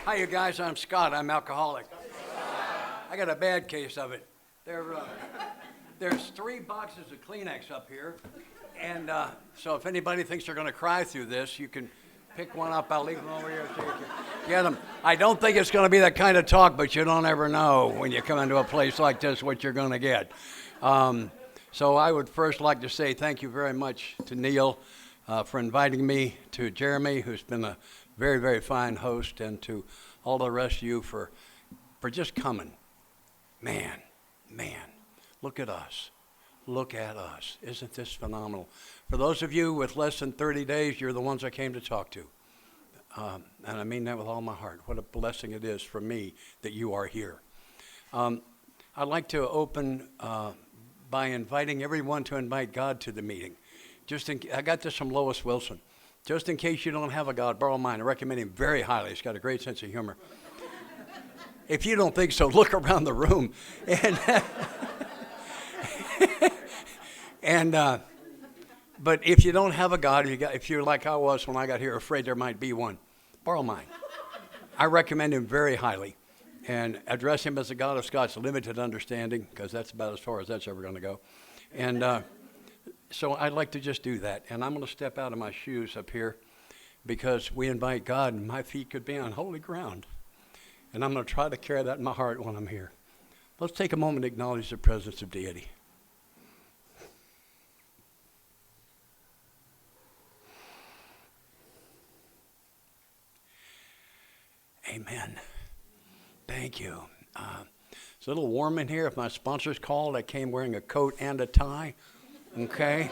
Hi, you guys. I'm Scott. I'm alcoholic. I got a bad case of it. There's 3 boxes of Kleenex up here, and so if anybody thinks they're going to cry through this, you can pick one up. I'll leave them over here so you can get them. I don't think it's going to be that kind of talk, but you don't ever know when you come into a place like this what you're going to get. So I would first like to say thank you very much to Neil for inviting me, to Jeremy, who's been a very, very fine host, and to all the rest of you for just coming. Man, look at us. Look at us. Isn't this phenomenal? For those of you with less than 30 days, you're the ones I came to talk to. And I mean that with all my heart. What a blessing it is for me that you are here. I'd like to open by inviting everyone to invite God to the meeting. I got this from Lois Wilson. Just in case you don't have a God, borrow mine. I recommend him very highly. He's got a great sense of humor. If you don't think so, look around the room. But if you don't have a God, if you're like I was when I got here, afraid there might be one, borrow mine. I recommend him very highly. And address him as the God of Scott's limited understanding, because that's about as far as that's ever going to go. And so I'd like to just do that. And I'm going to step out of my shoes up here because we invite God, and my feet could be on holy ground. And I'm going to try to carry that in my heart when I'm here. Let's take a moment to acknowledge the presence of deity. Amen. Thank you. It's a little warm in here. If my sponsors called, I came wearing a coat and a tie. Okay.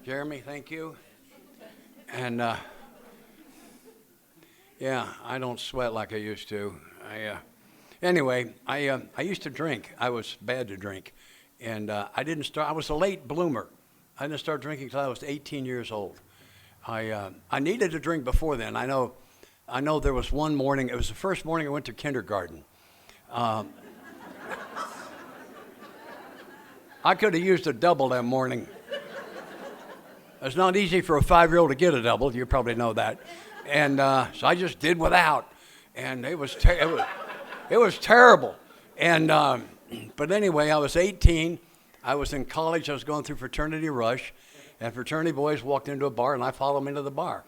Jeremy, thank you. And yeah, I don't sweat like I used to. Anyway, I used to drink. I was bad to drink. And I was a late bloomer. I didn't start drinking until I was 18 years old. I needed to drink before then. I know there was one morning, it was the first morning I went to kindergarten. I could have used a double that morning. It's not easy for a 5-year-old to get a double, you probably know that. And so I just did without, and it was terrible. And but anyway, I was 18, I was in college, I was going through fraternity rush, and fraternity boys walked into a bar, and I followed them into the bar.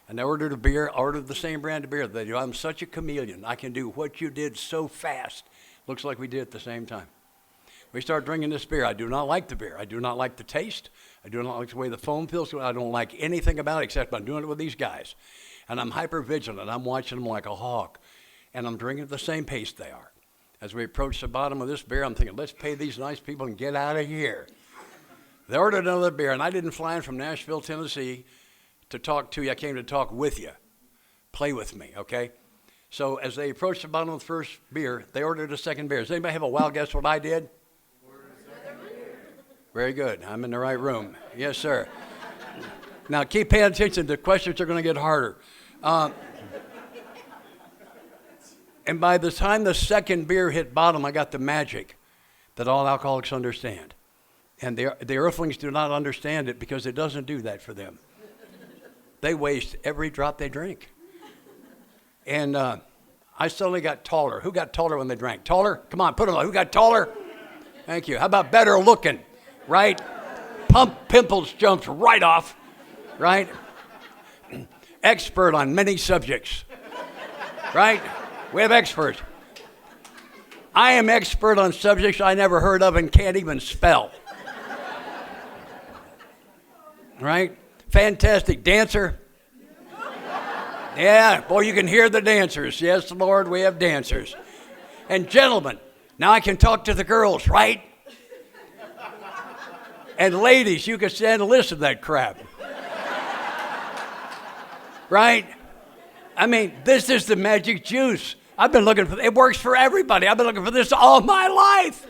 And I ordered a beer, ordered the same brand of beer that they do. I'm such a chameleon. I can do what you did so fast. Looks like we did at the same time. We start drinking this beer. I do not like the beer. I do not like the taste. I do not like the way the foam feels. I don't like anything about it except I'm doing it with these guys. And I'm hyper vigilant. I'm watching them like a hawk. And I'm drinking at the same pace they are. As we approach the bottom of this beer, I'm thinking, let's pay these nice people and get out of here. They ordered another beer, and I didn't fly in from Nashville, Tennessee to talk to you. I came to talk with you. Play with me, okay? So as they approached the bottom of the first beer, they ordered a second beer. Does anybody have a wild guess what I did? Very good. I'm in the right room. Yes, sir. Now, keep paying attention. The questions are going to get harder. And by the time the second beer hit bottom, I got the magic that all alcoholics understand. And the earthlings do not understand it because it doesn't do that for them. They waste every drop they drink. And I suddenly got taller. Who got taller when they drank? Taller? Come on, put them on. Who got taller? Thank you. How about better looking? Right? Pimples jumped right off. Right? Expert on many subjects. Right? We have experts. I am expert on subjects I never heard of and can't even spell. Right? Fantastic dancer. Yeah, boy, you can hear the dancers. Yes, Lord, we have dancers. And gentlemen, now I can talk to the girls, right? And ladies, you can stand and listen to that crap. Right? I mean, this is the magic juice. I've been looking for it. Works for everybody. I've been looking for this all my life.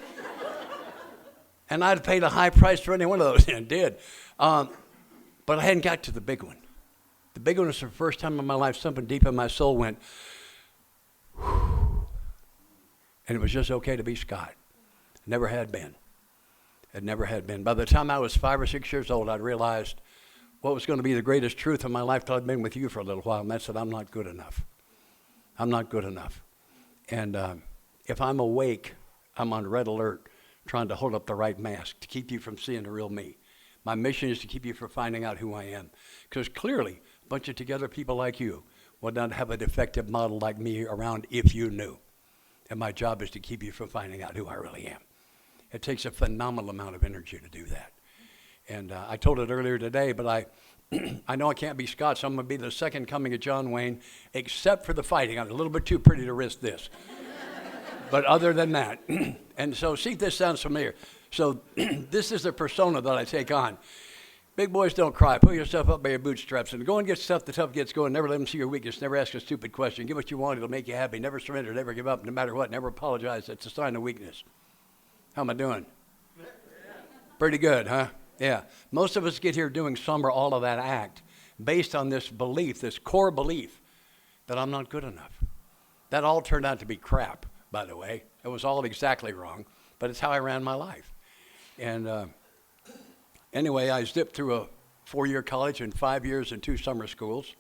And I'd paid a high price for any one of those, and did. But I hadn't got to the big one. The big one was the first time in my life something deep in my soul went, whew. And it was just okay to be Scott. Never had been. It never had been. By the time I was 5 or 6 years old, I realized what was going to be the greatest truth in my life till I'd been with you for a little while, and that's that I'm not good enough. I'm not good enough. And if I'm awake, I'm on red alert, trying to hold up the right mask to keep you from seeing the real me. My mission is to keep you from finding out who I am. Because clearly, a bunch of together people like you would not have a defective model like me around if you knew. And my job is to keep you from finding out who I really am. It takes a phenomenal amount of energy to do that. And I told it earlier today, but I know I can't be Scott, so I'm going to be the second coming of John Wayne, except for the fighting. I'm a little bit too pretty to risk this. But other than that, and so see if this sounds familiar. So this is the persona that I take on. Big boys don't cry. Pull yourself up by your bootstraps and go and get stuff the tough gets going. Never let them see your weakness. Never ask a stupid question. Get what you want. It'll make you happy. Never surrender. Never give up. No matter what. Never apologize. That's a sign of weakness. How am I doing? Pretty good, huh? Yeah. Most of us get here doing some or all of that act based on this belief, this core belief that I'm not good enough. That all turned out to be crap, by the way. It was all exactly wrong, but it's how I ran my life. And anyway, I zipped through a 4-year college and 5 years in 2 summer schools.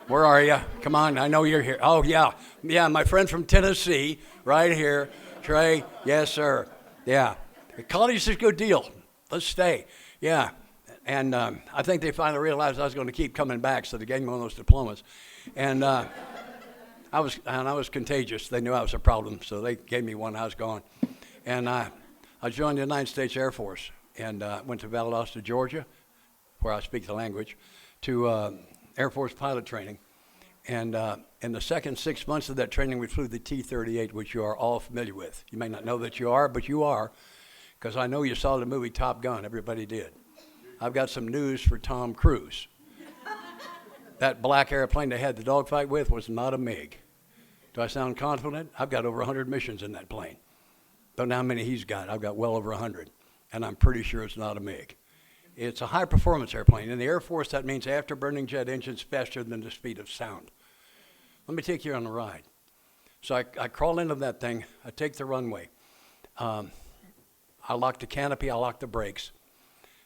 Where are you? Come on, I know you're here. Oh, yeah. Yeah, my friend from Tennessee, right here. Trey, yes, sir. Yeah. College is a good deal. Let's stay. Yeah. And I think they finally realized I was going to keep coming back, so they gave me one of those diplomas. And I was contagious. They knew I was a problem, so they gave me one. I was gone. And I joined the United States Air Force and went to Valdosta, Georgia, where I speak the language, to Air Force pilot training. And in the second 6 months of that training, we flew the T-38, which you are all familiar with. You may not know that you are, but you are, because I know you saw the movie Top Gun. Everybody did. I've got some news for Tom Cruise. That black airplane they had the dogfight with was not a MiG. Do I sound confident? I've got over 100 missions in that plane. Don't know how many he's got. I've got well over 100. And I'm pretty sure it's not a MiG. It's a high-performance airplane. In the Air Force, that means afterburning jet engines faster than the speed of sound. Let me take you on a ride. So I crawl into that thing. I take the runway. I lock the canopy. I lock the brakes.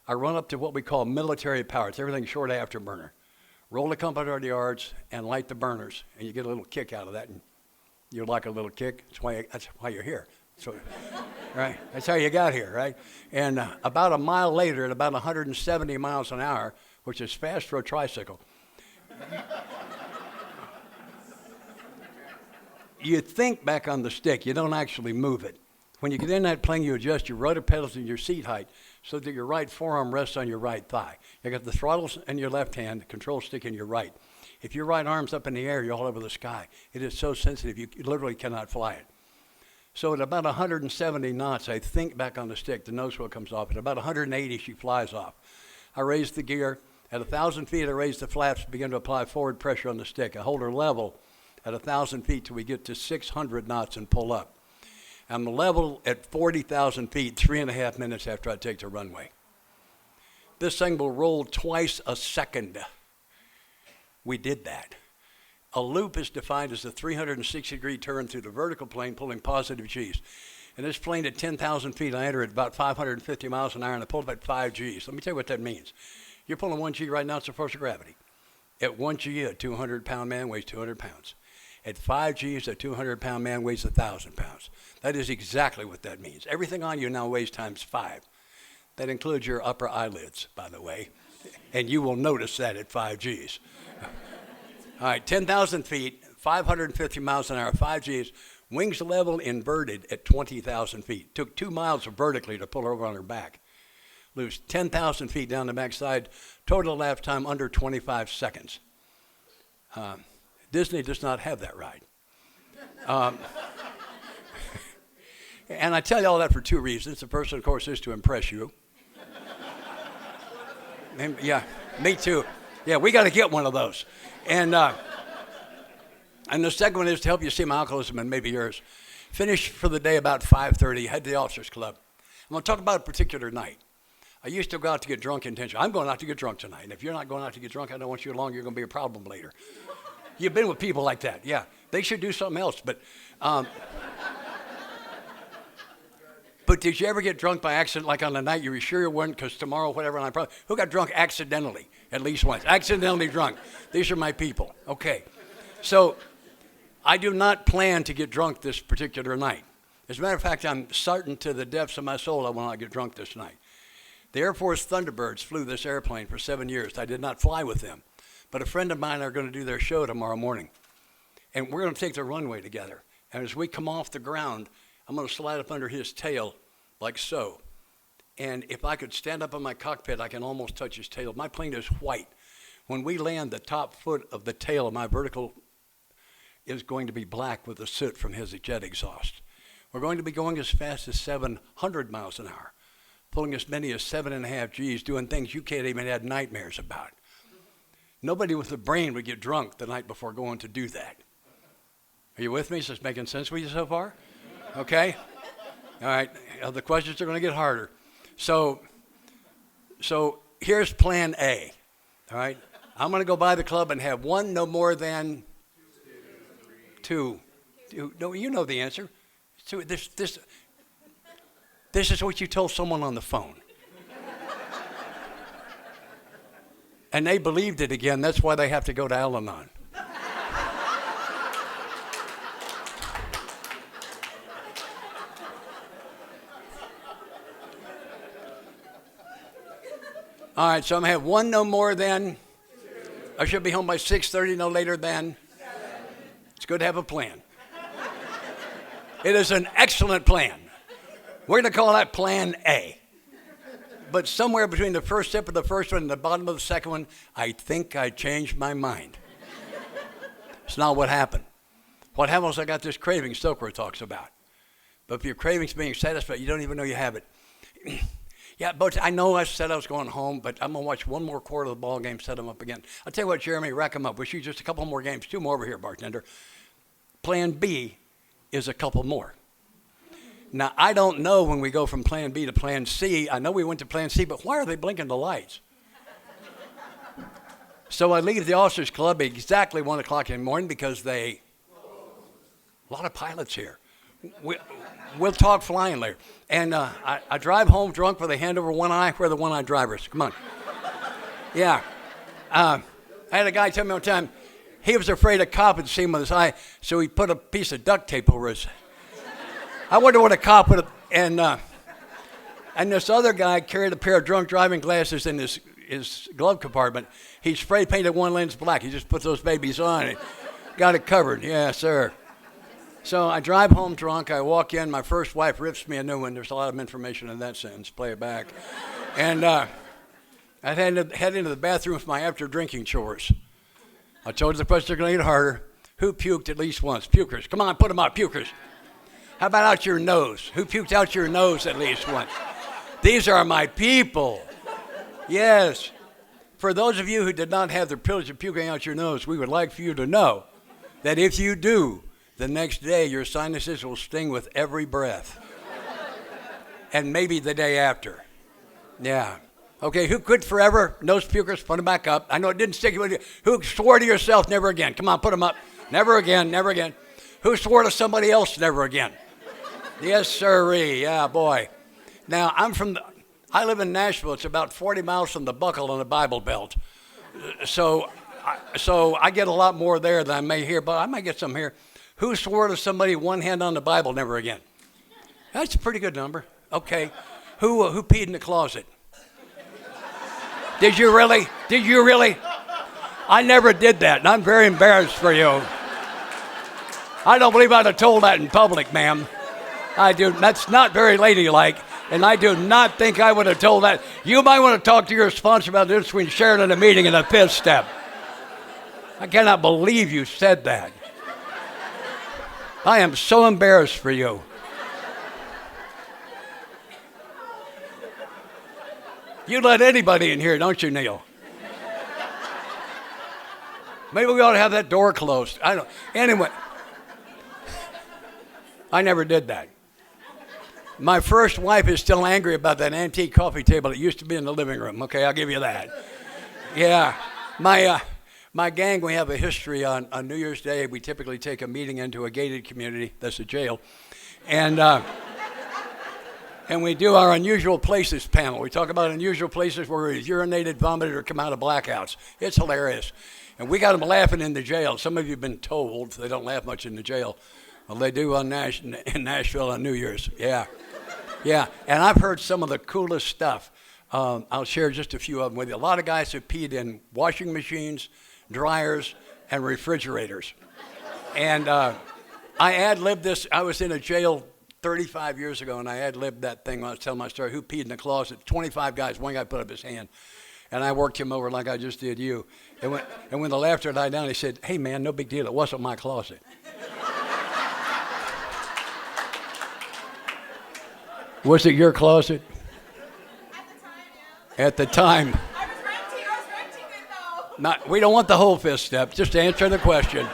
I run up to what we call military power. It's everything short afterburner. Roll the company yards and light the burners, and you get a little kick out of that. And you like a little kick. That's why you're here. So, right? That's how you got here, right? And about a mile later, at about 170 miles an hour, which is fast for a tricycle, you think back on the stick. You don't actually move it. When you get in that plane, you adjust your rudder pedals and your seat height so that your right forearm rests on your right thigh. You got the throttles in your left hand, the control stick in your right. If your right arm's up in the air, you're all over the sky. It is so sensitive, you literally cannot fly it. So at about 170 knots, I think back on the stick, the nose wheel comes off. At about 180, she flies off. I raise the gear. At 1,000 feet, I raise the flaps, begin to apply forward pressure on the stick. I hold her level at 1,000 feet till we get to 600 knots and pull up. I'm level at 40,000 feet 3.5 minutes after I take the runway. This thing will roll twice a second. We did that. A loop is defined as a 360-degree turn through the vertical plane pulling positive G's. And this plane at 10,000 feet, I enter at about 550 miles an hour, and I pull about 5 G's. Let me tell you what that means. You're pulling 1 G right now, it's the force of gravity. At 1 G, a 200-pound man weighs 200 pounds. At 5 G's, a 200-pound man weighs 1,000 pounds. That is exactly what that means. Everything on you now weighs times 5. That includes your upper eyelids, by the way. And you will notice that at 5 G's. All right, 10,000 feet, 550 miles an hour, 5 G's, wings level inverted at 20,000 feet. Took 2 miles vertically to pull her over on her back. Lose 10,000 feet down the backside, total lap time under 25 seconds. Disney does not have that ride. And I tell you all that for 2 reasons. The first, of course, is to impress you. And, yeah, me too. Yeah, we got to get one of those. And the second one is to help you see my alcoholism and maybe yours. Finish for the day about 5:30, head to the officers club. I'm going to talk about a particular night. I used to go out to get drunk intentionally. I'm going out to get drunk tonight. And if you're not going out to get drunk, I don't want you along. You're going to be a problem later. You've been with people like that. Yeah, they should do something else. But did you ever get drunk by accident, like on the night you were sure you weren't, because tomorrow, whatever, and I probably, who got drunk accidentally at least once? Accidentally drunk. These are my people. Okay. So I do not plan to get drunk this particular night. As a matter of fact, I'm certain to the depths of my soul I will not get drunk this night. The Air Force Thunderbirds flew this airplane for 7 years. I did not fly with them. But a friend of mine are going to do their show tomorrow morning. And we're going to take the runway together. And as we come off the ground, I'm going to slide up under his tail like so. And if I could stand up in my cockpit, I can almost touch his tail. My plane is white. When we land, the top foot of the tail of my vertical is going to be black with the soot from his jet exhaust. We're going to be going as fast as 700 miles an hour, pulling as many as 7.5 Gs, doing things you can't even have nightmares about. Nobody with a brain would get drunk the night before going to do that. Are you with me? Is this making sense with you so far? Okay? All right. The questions are going to get harder. So here's plan A. All right? I'm going to go by the club and have one no more than two. No, you know the answer. So this is what you told someone on the phone. And they believed it again. That's why they have to go to Al-Anon. All right, so I'm going to have one no more than. I should be home by 6:30, no later than. It's good to have a plan. It is an excellent plan. We're going to call that plan A. But somewhere between the first step of the first one and the bottom of the second one, I think I changed my mind. It's not what happened. What happened was I got this craving Stoker talks about. But if your craving's being satisfied, you don't even know you have it. Yeah, but I know I said I was going home, but I'm going to watch one more quarter of the ball game, set them up again. I'll tell you what, Jeremy, rack them up. Wish you just a couple more games. 2 more over here, bartender. Plan B is a couple more. Now, I don't know when we go from plan B to plan C. I know we went to plan C, but why are they blinking the lights? So I leave the officers club at exactly 1 o'clock in the morning because a lot of pilots here. We'll talk flying later. And I drive home drunk with a hand over one eye. Where are the one-eyed drivers? Come on. Yeah. I had a guy tell me one time he was afraid a cop would see him with his eye, so he put a piece of duct tape over his. I wonder what a cop would have. And this other guy carried a pair of drunk driving glasses in his glove compartment. He spray painted one lens black. He just put those babies on and got it covered. Yeah, sir. So I drive home drunk. I walk in. My first wife rips me a new one. There's a lot of information in that sentence. Play it back. And I head into the bathroom with my after drinking chores. I told you the questions are going to get harder. Who puked at least once? Pukers. Come on, put them out. Pukers. How about out your nose? Who puked out your nose at least once? These are my people. Yes. For those of you who did not have the privilege of puking out your nose, we would like for you to know that if you do, the next day your sinuses will sting with every breath. And maybe the day after. Yeah. Okay, who quit forever? Nose pukers, put them back up. I know it didn't stick with you. Who swore to yourself never again? Come on, put them up. Never again, never again. Who swore to somebody else never again? Yes, sirree. Yeah, boy. Now, I live in Nashville. It's about 40 miles from the Buckle on the Bible Belt. So I get a lot more there than I may here, but I might get some here. Who swore to somebody one hand on the Bible never again? That's a pretty good number. Okay. Who peed in the closet? Did you really? Did you really? I never did that, and I'm very embarrassed for you. I don't believe I'd have told that in public, ma'am. I do. That's not very ladylike, and I do not think I would have told that. You might want to talk to your sponsor about the difference between sharing at a meeting and a fifth step. I cannot believe you said that. I am so embarrassed for you. You let anybody in here, don't you, Neil? Maybe we ought to have that door closed. I don't. Anyway, I never did that. My first wife is still angry about that antique coffee table that used to be in the living room. Okay, I'll give you that. Yeah, my gang, we have a history on New Year's Day. We typically take a meeting into a gated community. That's a jail. And we do our unusual places panel. We talk about unusual places where we've urinated, vomited, or come out of blackouts. It's hilarious. And we got them laughing in the jail. Some of you have been told they don't laugh much in the jail. Well, they do in Nashville on New Year's. Yeah. Yeah. And I've heard some of the coolest stuff. I'll share just a few of them with you. A lot of guys have peed in washing machines, dryers, and refrigerators. And I ad-libbed this. I was in a jail 35 years ago, and I ad-libbed that thing when I was telling my story. Who peed in the closet? 25 guys. One guy put up his hand. And I worked him over like I just did you. And when the laughter died down, he said, hey, man, no big deal. It wasn't my closet. Was it your closet? At the time, yeah. I was renting it, though. We don't want the whole fifth step. Just answer the question.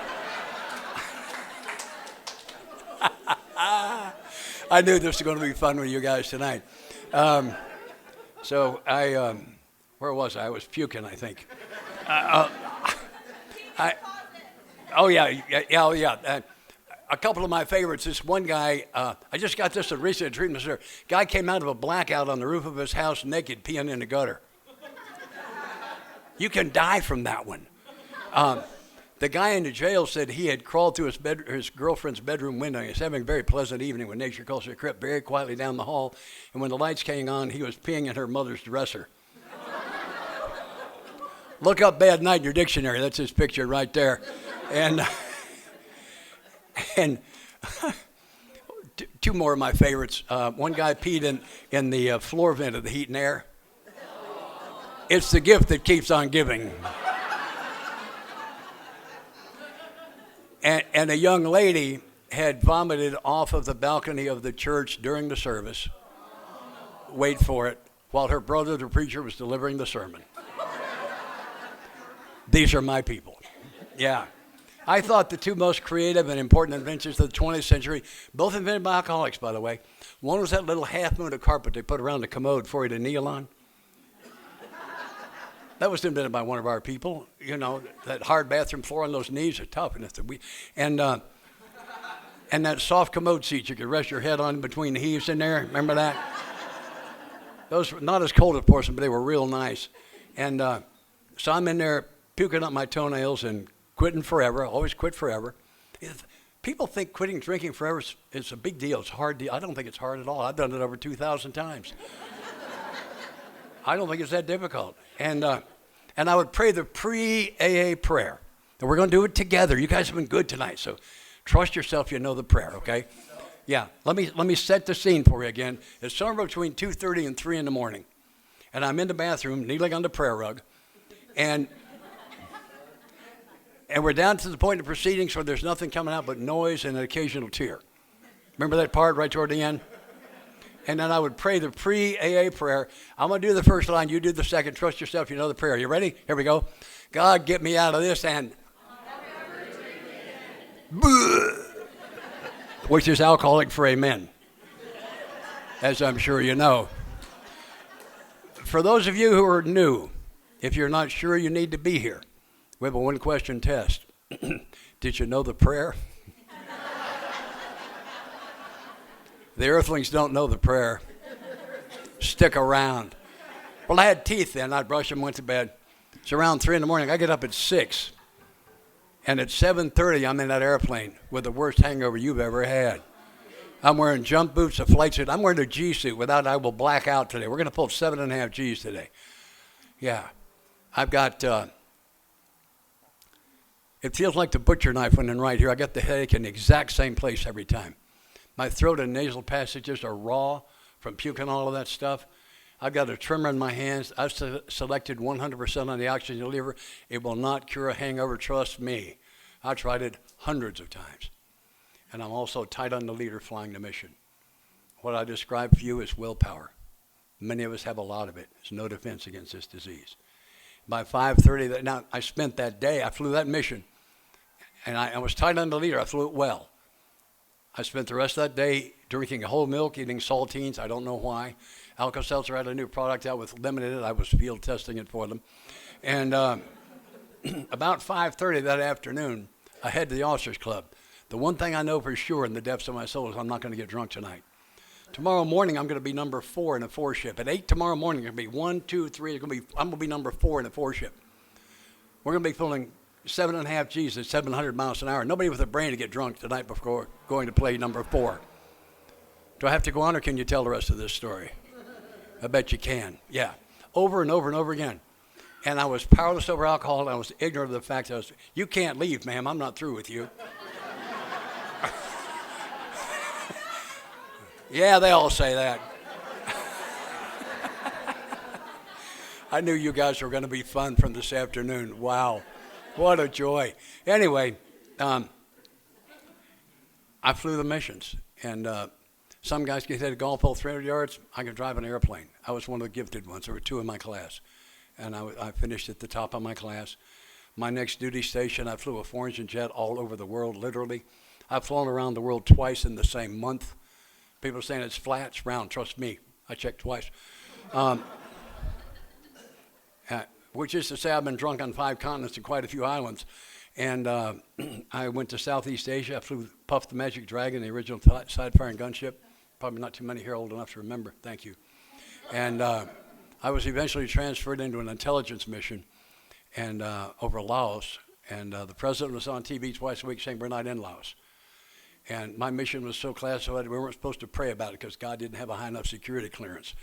I knew this was going to be fun with you guys tonight. Where was I? I was puking, I think. A couple of my favorites. This one guy, I just got this at recent treatment center. Guy came out of a blackout on the roof of his house naked, peeing in the gutter. You can die from that one. The guy in the jail said he had crawled through his girlfriend's bedroom window. He was having a very pleasant evening when nature calls. He crept very quietly down the hall, and when the lights came on, he was peeing in her mother's dresser. Look up bad night in your dictionary. That's his picture right there. And two more of my favorites. One guy peed in the floor vent of the heat and air. It's the gift that keeps on giving. And a young lady had vomited off of the balcony of the church during the service. Wait for it. While her brother, the preacher, was delivering the sermon. These are my people. Yeah. I thought the two most creative and important inventions of the 20th century, both invented by alcoholics, by the way. One was that little half-moon of carpet they put around the commode for you to kneel on. That was invented by one of our people. You know, that hard bathroom floor on those knees are tough. And that soft commode seat you could rest your head on between the heaves in there. Remember that? Those were not as cold, of course, but they were real nice. And so I'm in there puking up my toenails and quitting forever. I always quit forever. People think quitting drinking forever is a big deal. It's a hard deal. I don't think it's hard at all. I've done it over 2,000 times. I don't think it's that difficult. And I would pray the pre-AA prayer. And we're going to do it together. You guys have been good tonight, so trust yourself. You know the prayer, okay? Yeah. Let me set the scene for you again. It's somewhere between 2:30 and 3 in the morning, and I'm in the bathroom, kneeling on the prayer rug, and we're down to the point of proceedings where there's nothing coming out but noise and an occasional tear. Remember that part right toward the end? And then I would pray the pre-AA prayer. I'm going to do the first line. You do the second. Trust yourself. You know the prayer. You ready? Here we go. God, get me out of this and... which is alcoholic for amen, as I'm sure you know. For those of you who are new, if you're not sure you need to be here, we have a one-question test. Did you know the prayer? The earthlings don't know the prayer. Stick around. Well, I had teeth then. I'd brush them, went to bed. It's around 3 in the morning. I get up at 6. And at 7:30, I'm in that airplane with the worst hangover you've ever had. I'm wearing jump boots, a flight suit. I'm wearing a G suit. Without it, I will black out today. We're going to pull 7.5 Gs today. Yeah. I've got... it feels like the butcher knife when in right here. I got the headache in the exact same place every time. My throat and nasal passages are raw from puking all of that stuff. I've got a tremor in my hands. I've selected 100% on the oxygen reliever. It will not cure a hangover, trust me. I tried it hundreds of times. And I'm also tight on the leader flying the mission. What I described for you is willpower. Many of us have a lot of it. There's no defense against this disease. By 5:30, now I spent that day, I flew that mission, and I was tight on the leader. I flew it well. I spent the rest of that day drinking whole milk, eating saltines. I don't know why. Alka-Seltzer had a new product out with lemon in it. I was field testing it for them. And about 5:30 that afternoon, I head to the Officers Club. The one thing I know for sure in the depths of my soul is I'm not going to get drunk tonight. Tomorrow morning, I'm going to be number 4 in a 4-ship. At 8 tomorrow morning, it's going to be 1, 2, 3. I'm going to be number 4 in a 4-ship. We're going to be pulling 7.5 G's at 700 miles an hour. Nobody with a brain to get drunk the night before going to play number 4. Do I have to go on, or can you tell the rest of this story? I bet you can. Yeah. Over and over and over again. And I was powerless over alcohol, and I was ignorant of the fact that you can't leave, ma'am. I'm not through with you. Yeah, they all say that. I knew you guys were going to be fun from this afternoon. Wow. What a joy. Anyway, I flew the missions. And some guys can hit a golf ball 300 yards. I can drive an airplane. I was one of the gifted ones. There were 2 in my class. And I finished at the top of my class. My next duty station, I flew a 4-engine jet all over the world, literally. I've flown around the world twice in the same month. People are saying it's flat, it's round. Trust me, I checked twice. Which is to say I've been drunk on 5 continents and quite a few islands. And I went to Southeast Asia. I flew Puff the Magic Dragon, the original side-firing gunship. Probably not too many here old enough to remember. Thank you. And I was eventually transferred into an intelligence mission and over Laos. And the president was on TV twice a week saying we're not in Laos. And my mission was so classified we weren't supposed to pray about it because God didn't have a high enough security clearance.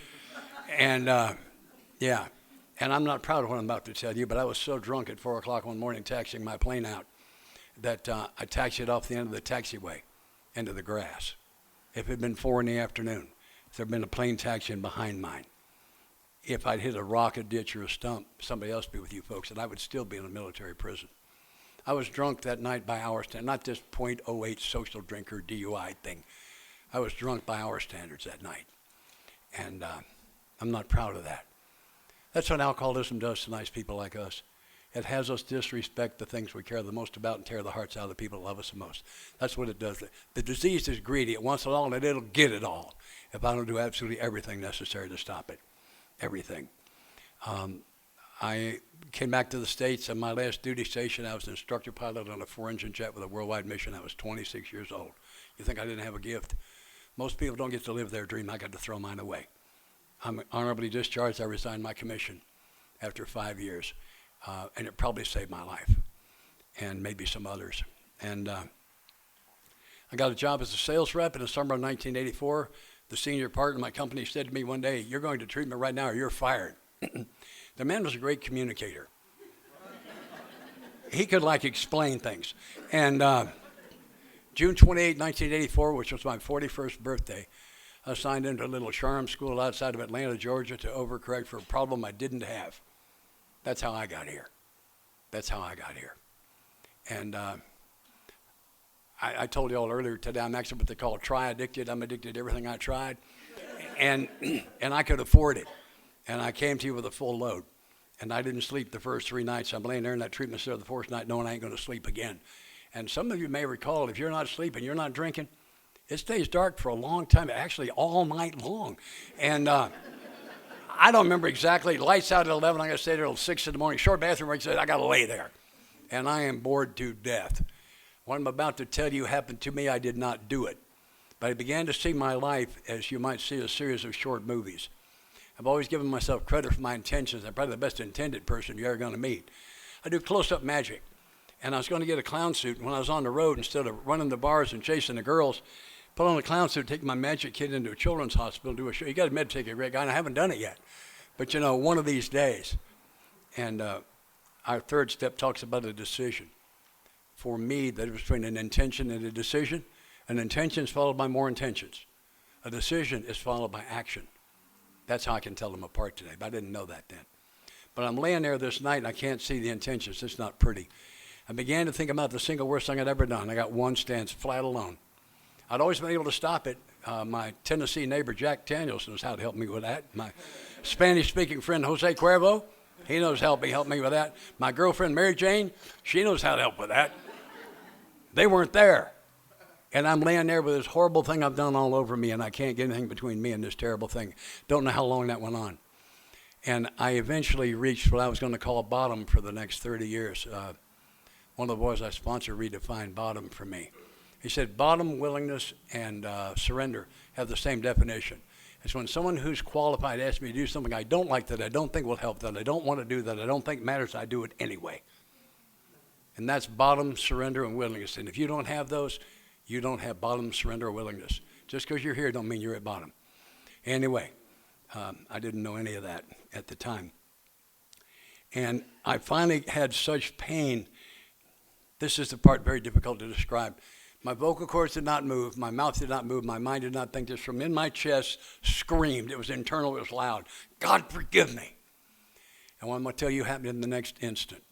And yeah. And I'm not proud of what I'm about to tell you, but I was so drunk at 4 o'clock one morning taxiing my plane out that I taxied off the end of the taxiway into the grass. If it had been 4 in the afternoon, if there had been a plane taxiing behind mine, if I'd hit a rock, a ditch, or a stump, somebody else would be with you folks, and I would still be in a military prison. I was drunk that night by our standards, not this .08 social drinker DUI thing. I was drunk by our standards that night, and I'm not proud of that. That's what alcoholism does to nice people like us. It has us disrespect the things we care the most about and tear the hearts out of the people that love us the most. That's what it does. The disease is greedy. It wants it all, and it'll get it all if I don't do absolutely everything necessary to stop it. Everything. I came back to the States. On my last duty station, I was an instructor pilot on a 4-engine jet with a worldwide mission. I was 26 years old. You think I didn't have a gift? Most people don't get to live their dream. I got to throw mine away. I'm honorably discharged. I resigned my commission after 5 years, and it probably saved my life, and maybe some others. And I got a job as a sales rep in the summer of 1984. The senior partner in my company said to me one day, "You're going to treatment right now or you're fired." The man was a great communicator. He could explain things. And June 28, 1984, which was my 41st birthday, I signed into a little charm school outside of Atlanta, Georgia, to overcorrect for a problem I didn't have. That's how I got here. That's how I got here. And I told you all earlier today, I'm actually what they call tri-addicted. I'm addicted to everything I tried. And I could afford it. And I came to you with a full load. And I didn't sleep the first 3 nights. I'm laying there in that treatment center the 4th night knowing I ain't going to sleep again. And some of you may recall, if you're not sleeping, you're not drinking, it stays dark for a long time, actually all night long. And I don't remember exactly. Lights out at 11. I got to stay there till 6 in the morning. Short bathroom break. I got to lay there. And I am bored to death. What I'm about to tell you happened to me. I did not do it. But I began to see my life as you might see a series of short movies. I've always given myself credit for my intentions. I'm probably the best intended person you're ever going to meet. I do close-up magic. And I was going to get a clown suit. And when I was on the road, instead of running the bars and chasing the girls, put on a clown suit, take my magic kit into a children's hospital, do a show. You got to admit, take a great guy, and I haven't done it yet. But, one of these days. And our 3rd step talks about a decision. For me, that is between an intention and a decision. An intention is followed by more intentions. A decision is followed by action. That's how I can tell them apart today, but I didn't know that then. But I'm laying there this night, and I can't see the intentions. It's not pretty. I began to think about the single worst thing I'd ever done. I got one stance flat alone. I'd always been able to stop it. My Tennessee neighbor, Jack Daniels, knows how to help me with that. My Spanish-speaking friend, Jose Cuervo, he knows how to help me with that. My girlfriend, Mary Jane, she knows how to help with that. They weren't there. And I'm laying there with this horrible thing I've done all over me, and I can't get anything between me and this terrible thing. Don't know how long that went on. And I eventually reached what I was going to call bottom for the next 30 years. One of the boys I sponsor redefined bottom for me. He said bottom, willingness, and surrender have the same definition. It's when someone who's qualified asks me to do something I don't like, that I don't think will help, that I don't want to do, that I don't think matters, I do it anyway. And that's bottom, surrender, and willingness. And if you don't have those, you don't have bottom, surrender, or willingness. Just because you're here don't mean you're at bottom. Anyway, I didn't know any of that at the time. And I finally had such pain. This is the part very difficult to describe. My vocal cords did not move. My mouth did not move. My mind did not think. This from in my chest screamed. It was internal. It was loud. God, forgive me. And what I'm going to tell you happened in the next instant.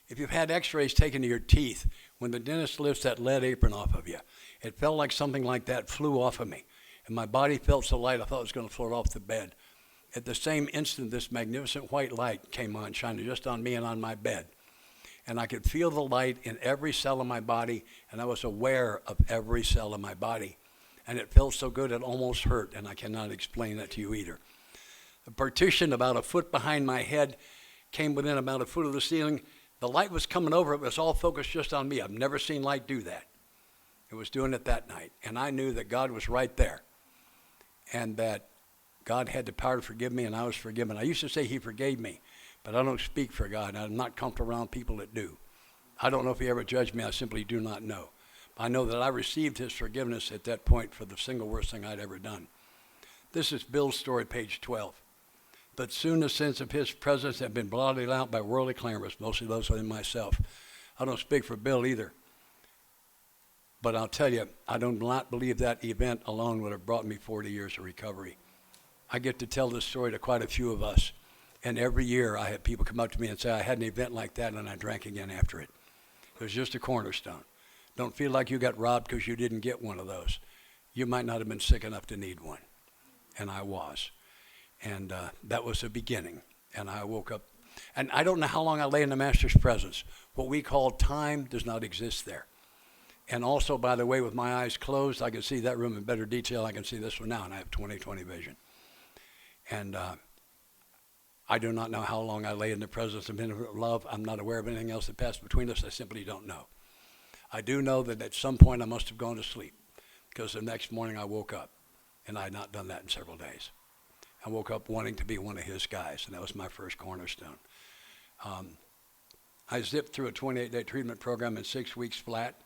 If you've had x-rays taken of your teeth, when the dentist lifts that lead apron off of you, it felt like something like that flew off of me. And my body felt so light I thought it was going to float off the bed. At the same instant, this magnificent white light came on, shining just on me and on my bed. And I could feel the light in every cell of my body, and I was aware of every cell of my body. And it felt so good it almost hurt, and I cannot explain that to you either. The partition about a foot behind my head came within about a foot of the ceiling. The light was coming over. It was all focused just on me. I've never seen light do that. It was doing it that night. And I knew that God was right there, and that God had the power to forgive me, and I was forgiven. I used to say he forgave me, but I don't speak for God. I'm not comfortable around people that do. I don't know if he ever judged me. I simply do not know. I know that I received his forgiveness at that point for the single worst thing I'd ever done. This is Bill's story, page 12. But soon the sense of his presence had been blotted out by worldly clamors, mostly those within myself. I don't speak for Bill either. But I'll tell you, I do not believe that event alone would have brought me 40 years of recovery. I get to tell this story to quite a few of us. And every year I have people come up to me and say, I had an event like that and I drank again after it. It was just a cornerstone. Don't feel like you got robbed because you didn't get one of those. You might not have been sick enough to need one. And I was. And that was the beginning. And I woke up. And I don't know how long I lay in the Master's presence. What we call time does not exist there. And also, by the way, with my eyes closed, I can see that room in better detail. I can see this one now, and I have 20/20 vision. And I do not know how long I lay in the presence of love. I'm not aware of anything else that passed between us. I simply don't know. I do know that at some point I must have gone to sleep, because the next morning I woke up, and I had not done that in several days. I woke up wanting to be one of his guys, and that was my first cornerstone. I zipped through a 28-day treatment program in 6 weeks flat.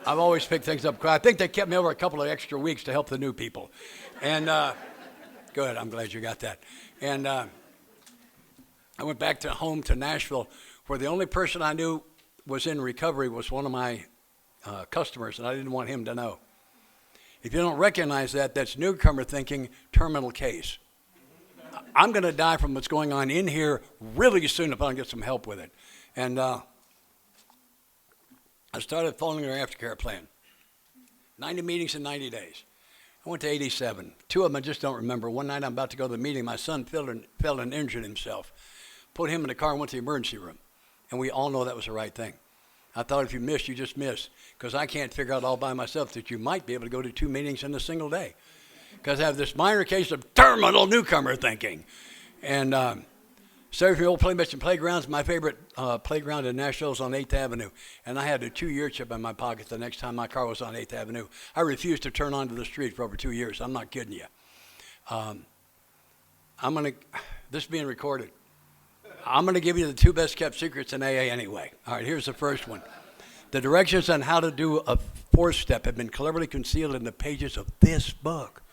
I've always picked things up. I think they kept me over a couple of extra weeks to help the new people. And good, I'm glad you got that. And I went back home to Nashville, where the only person I knew was in recovery was one of my customers, and I didn't want him to know. If you don't recognize that, that's newcomer thinking, terminal case. I'm going to die from what's going on in here really soon if I don't get some help with it. And I started following their aftercare plan. 90 meetings in 90 days. I went to 87. 2 of them I just don't remember. One night I'm about to go to the meeting. My son fell and injured himself. Put him in the car and went to the emergency room. And we all know that was the right thing. I thought if you missed, you just missed. Because I can't figure out all by myself that you might be able to go to 2 meetings in a single day. Because I have this minor case of terminal newcomer thinking. And sorry for the old Playmates and Playgrounds. My favorite playground in Nashville is on 8th Avenue. And I had a 2-year chip in my pocket the next time my car was on 8th Avenue. I refused to turn onto the street for over 2 years. I'm not kidding you. This is being recorded. I'm going to give you the 2 best kept secrets in AA anyway. All right, here's the first one. The directions on how to do a 4-step have been cleverly concealed in the pages of this book.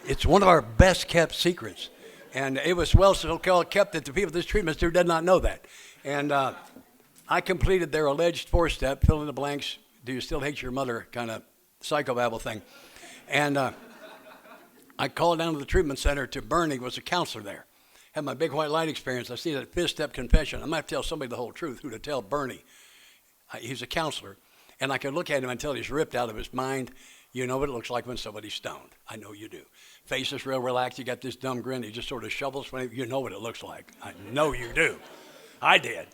It's one of our best kept secrets. And it was well so kept that the people at this treatment center did not know that. And I completed their alleged 4-step, fill in the blanks, do you still hate your mother kind of psychobabble thing. And I called down to the treatment center to Bernie, who was a counselor there. Had my big white light experience. I see that 5th-step confession. I might have to tell somebody the whole truth, who to tell Bernie. He's a counselor. And I could look at him until he's ripped out of his mind. You know what it looks like when somebody's stoned. I know you do. Face is real relaxed. You got this dumb grin. He just sort of shovels. You know what it looks like. I know you do. I did.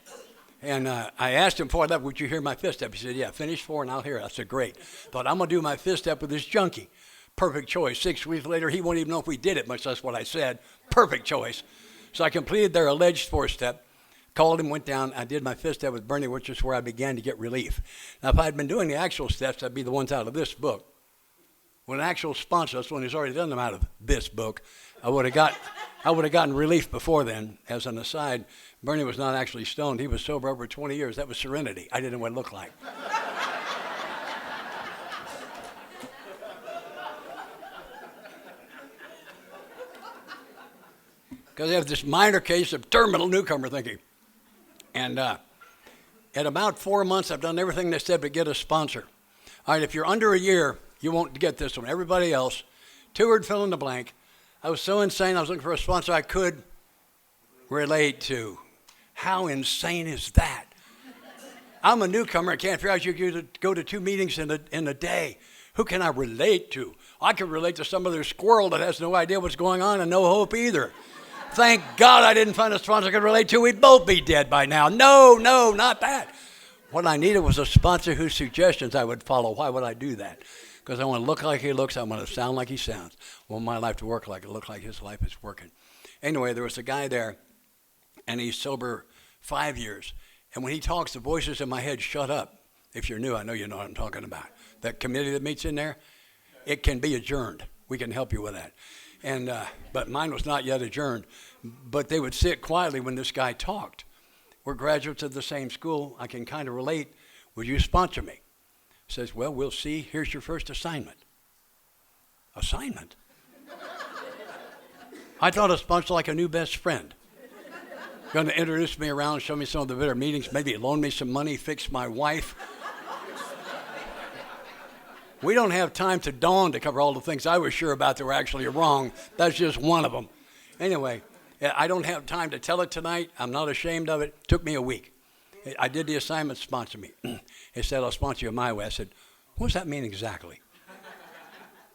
And I asked him before I left, would you hear my 5th-step? He said, yeah, finish 4 and I'll hear it. I said, great. Thought, I'm going to do my 5th-step with this junkie. Perfect choice. 6 weeks later, he won't even know if we did it, much less what I said. Perfect choice. So I completed their alleged 4-step, called him, went down. I did my 5th-step with Bernie, which is where I began to get relief. Now, if I had been doing the actual steps, that'd be the ones out of this book, with an actual sponsor, that's when he's already done them out of this book, I would have gotten relief before then. As an aside, Bernie was not actually stoned. He was sober over 20 years. That was serenity. I didn't know what it looked like. Because they have this minor case of terminal newcomer thinking. And at about 4 months, I've done everything they said but get a sponsor. All right, if you're under a year, you won't get this one. Everybody else, two-word fill in the blank. I was so insane, I was looking for a sponsor I could relate to. How insane is that? I'm a newcomer. I can't figure out you could go to 2 meetings in a day. Who can I relate to? I can relate to some other squirrel that has no idea what's going on and no hope either. Thank God I didn't find a sponsor I could relate to. We'd both be dead by now. No, not that. What I needed was a sponsor whose suggestions I would follow. Why would I do that? Because I want to look like he looks. I want to sound like he sounds. I want my life to work like it looks like his life is working. Anyway, there was a guy there, and he's sober 5 years. And when he talks, the voices in my head shut up. If you're new, I know you know what I'm talking about. That committee that meets in there, it can be adjourned. We can help you with that. And but mine was not yet adjourned. But they would sit quietly when this guy talked. We're graduates of the same school. I can kind of relate. Would you sponsor me? Says, well, we'll see. Here's your first assignment. Assignment? I thought a sponsor like a new best friend. Going to introduce me around, show me some of the better meetings, maybe loan me some money, fix my wife. We don't have time to dawn to cover all the things I was sure about that were actually wrong. That's just one of them. Anyway, I don't have time to tell it tonight. I'm not ashamed of it. It took me a week. I did the assignment, sponsor me. He said, I'll sponsor you my way. I said, what does that mean exactly?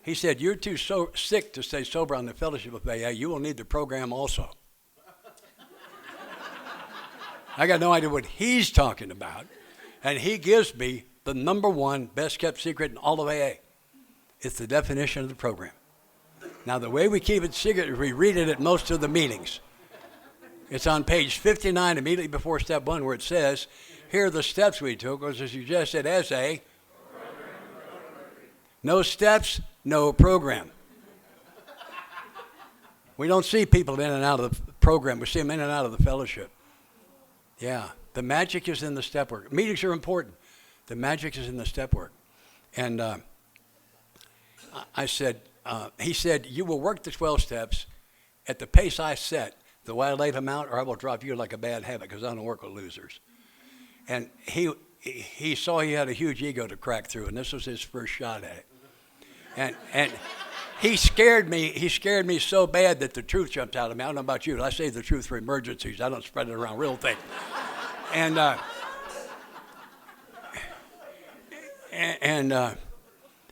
He said, you're too sick to stay sober on the fellowship of AA. You will need the program also. I got no idea what he's talking about. And he gives me the number one best kept secret in all of AA. It's the definition of the program. Now, the way we keep it secret is we read it at most of the meetings. It's on page 59, immediately before step 1, where it says, here are the steps we took, as suggested as a no steps, no program. We don't see people in and out of the program. We see them in and out of the fellowship. Yeah, the magic is in the step work. Meetings are important. The magic is in the step work. And I said, he said, you will work the 12 steps at the pace I set, the way I laid them out, or I will drop you like a bad habit because I don't work with losers. And he saw he had a huge ego to crack through, and this was his first shot at it. And he scared me so bad that the truth jumped out of me. I don't know about you, but I save the truth for emergencies. I don't spread it around real thick. And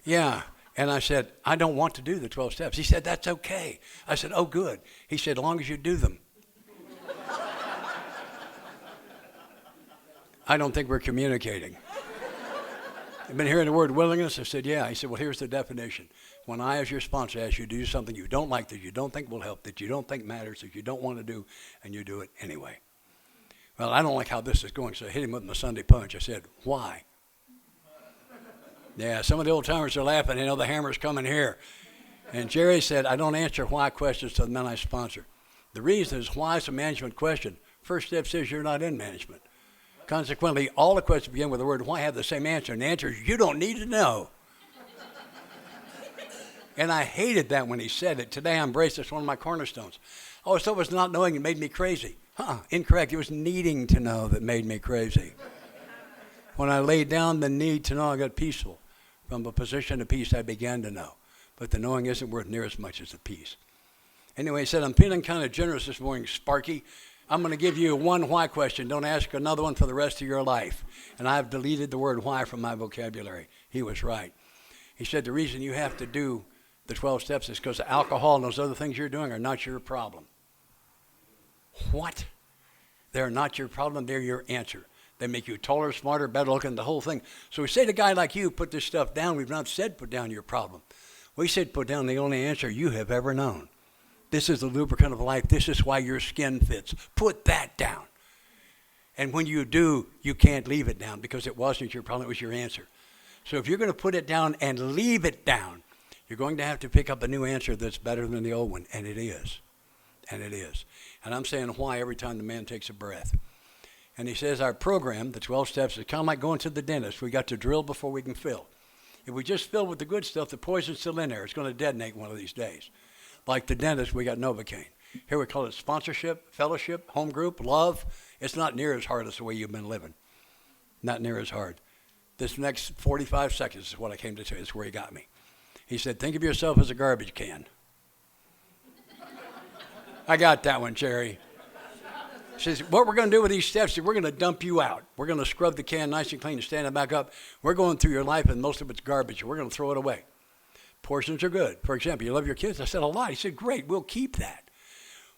yeah. And I said, I don't want to do the 12 steps. He said, that's okay. I said, oh, good. He said, as long as you do them. I don't think we're communicating. You've been hearing the word willingness? I said, yeah. He said, well, here's the definition. When I, as your sponsor, ask you to do something you don't like, that you don't think will help, that you don't think matters, that you don't want to do, and you do it anyway. Well, I don't like how this is going, so I hit him with my Sunday punch. I said, why? Yeah, some of the old timers are laughing. They know the hammer's coming here. And Jerry said, I don't answer why questions to the men I sponsor. The reason is why is a management question. First step says you're not in management. Consequently, all the questions begin with the word why have the same answer. And the answer is you don't need to know. And I hated that when he said it. Today I embrace it. It's one of my cornerstones. Oh, so it was not knowing that made me crazy. Incorrect. It was needing to know that made me crazy. When I laid down the need to know, I got peaceful. From a position of peace, I began to know. But the knowing isn't worth near as much as the peace. Anyway, he said, I'm feeling kind of generous this morning, Sparky. I'm going to give you one why question. Don't ask another one for the rest of your life. And I've deleted the word why from my vocabulary. He was right. He said, the reason you have to do the 12 steps is because alcohol and those other things you're doing are not your problem. What? They're not your problem. They're your answer. They make you taller, smarter, better looking, the whole thing. So we say to a guy like you, put this stuff down. We've not said put down your problem. We said put down the only answer you have ever known. This is the lubricant of life. This is why your skin fits. Put that down. And when you do, you can't leave it down because it wasn't your problem. It was your answer. So if you're going to put it down and leave it down, You're going to have to pick up a new answer that's better than the old one, and it is. And it is. And I'm saying why every time the man takes a breath. And he says our program, the 12 steps, is kind of like going to the dentist. We got to drill before we can fill. If we just fill with the good stuff, the poison's still in there. It's going to detonate one of these days. Like the dentist, we got Novocaine. Here we call it sponsorship, fellowship, home group, love. It's not near as hard as the way you've been living. Not near as hard. This next 45 seconds is what I came to tell you. It's where he got me. He said, think of yourself as a garbage can. I got that one, Jerry. He says, what we're going to do with these steps is we're going to dump you out. We're going to scrub the can nice and clean and stand it back up. We're going through your life, and most of it's garbage. We're going to throw it away. Portions are good. For example, you love your kids? I said, a lot. He said, great, we'll keep that.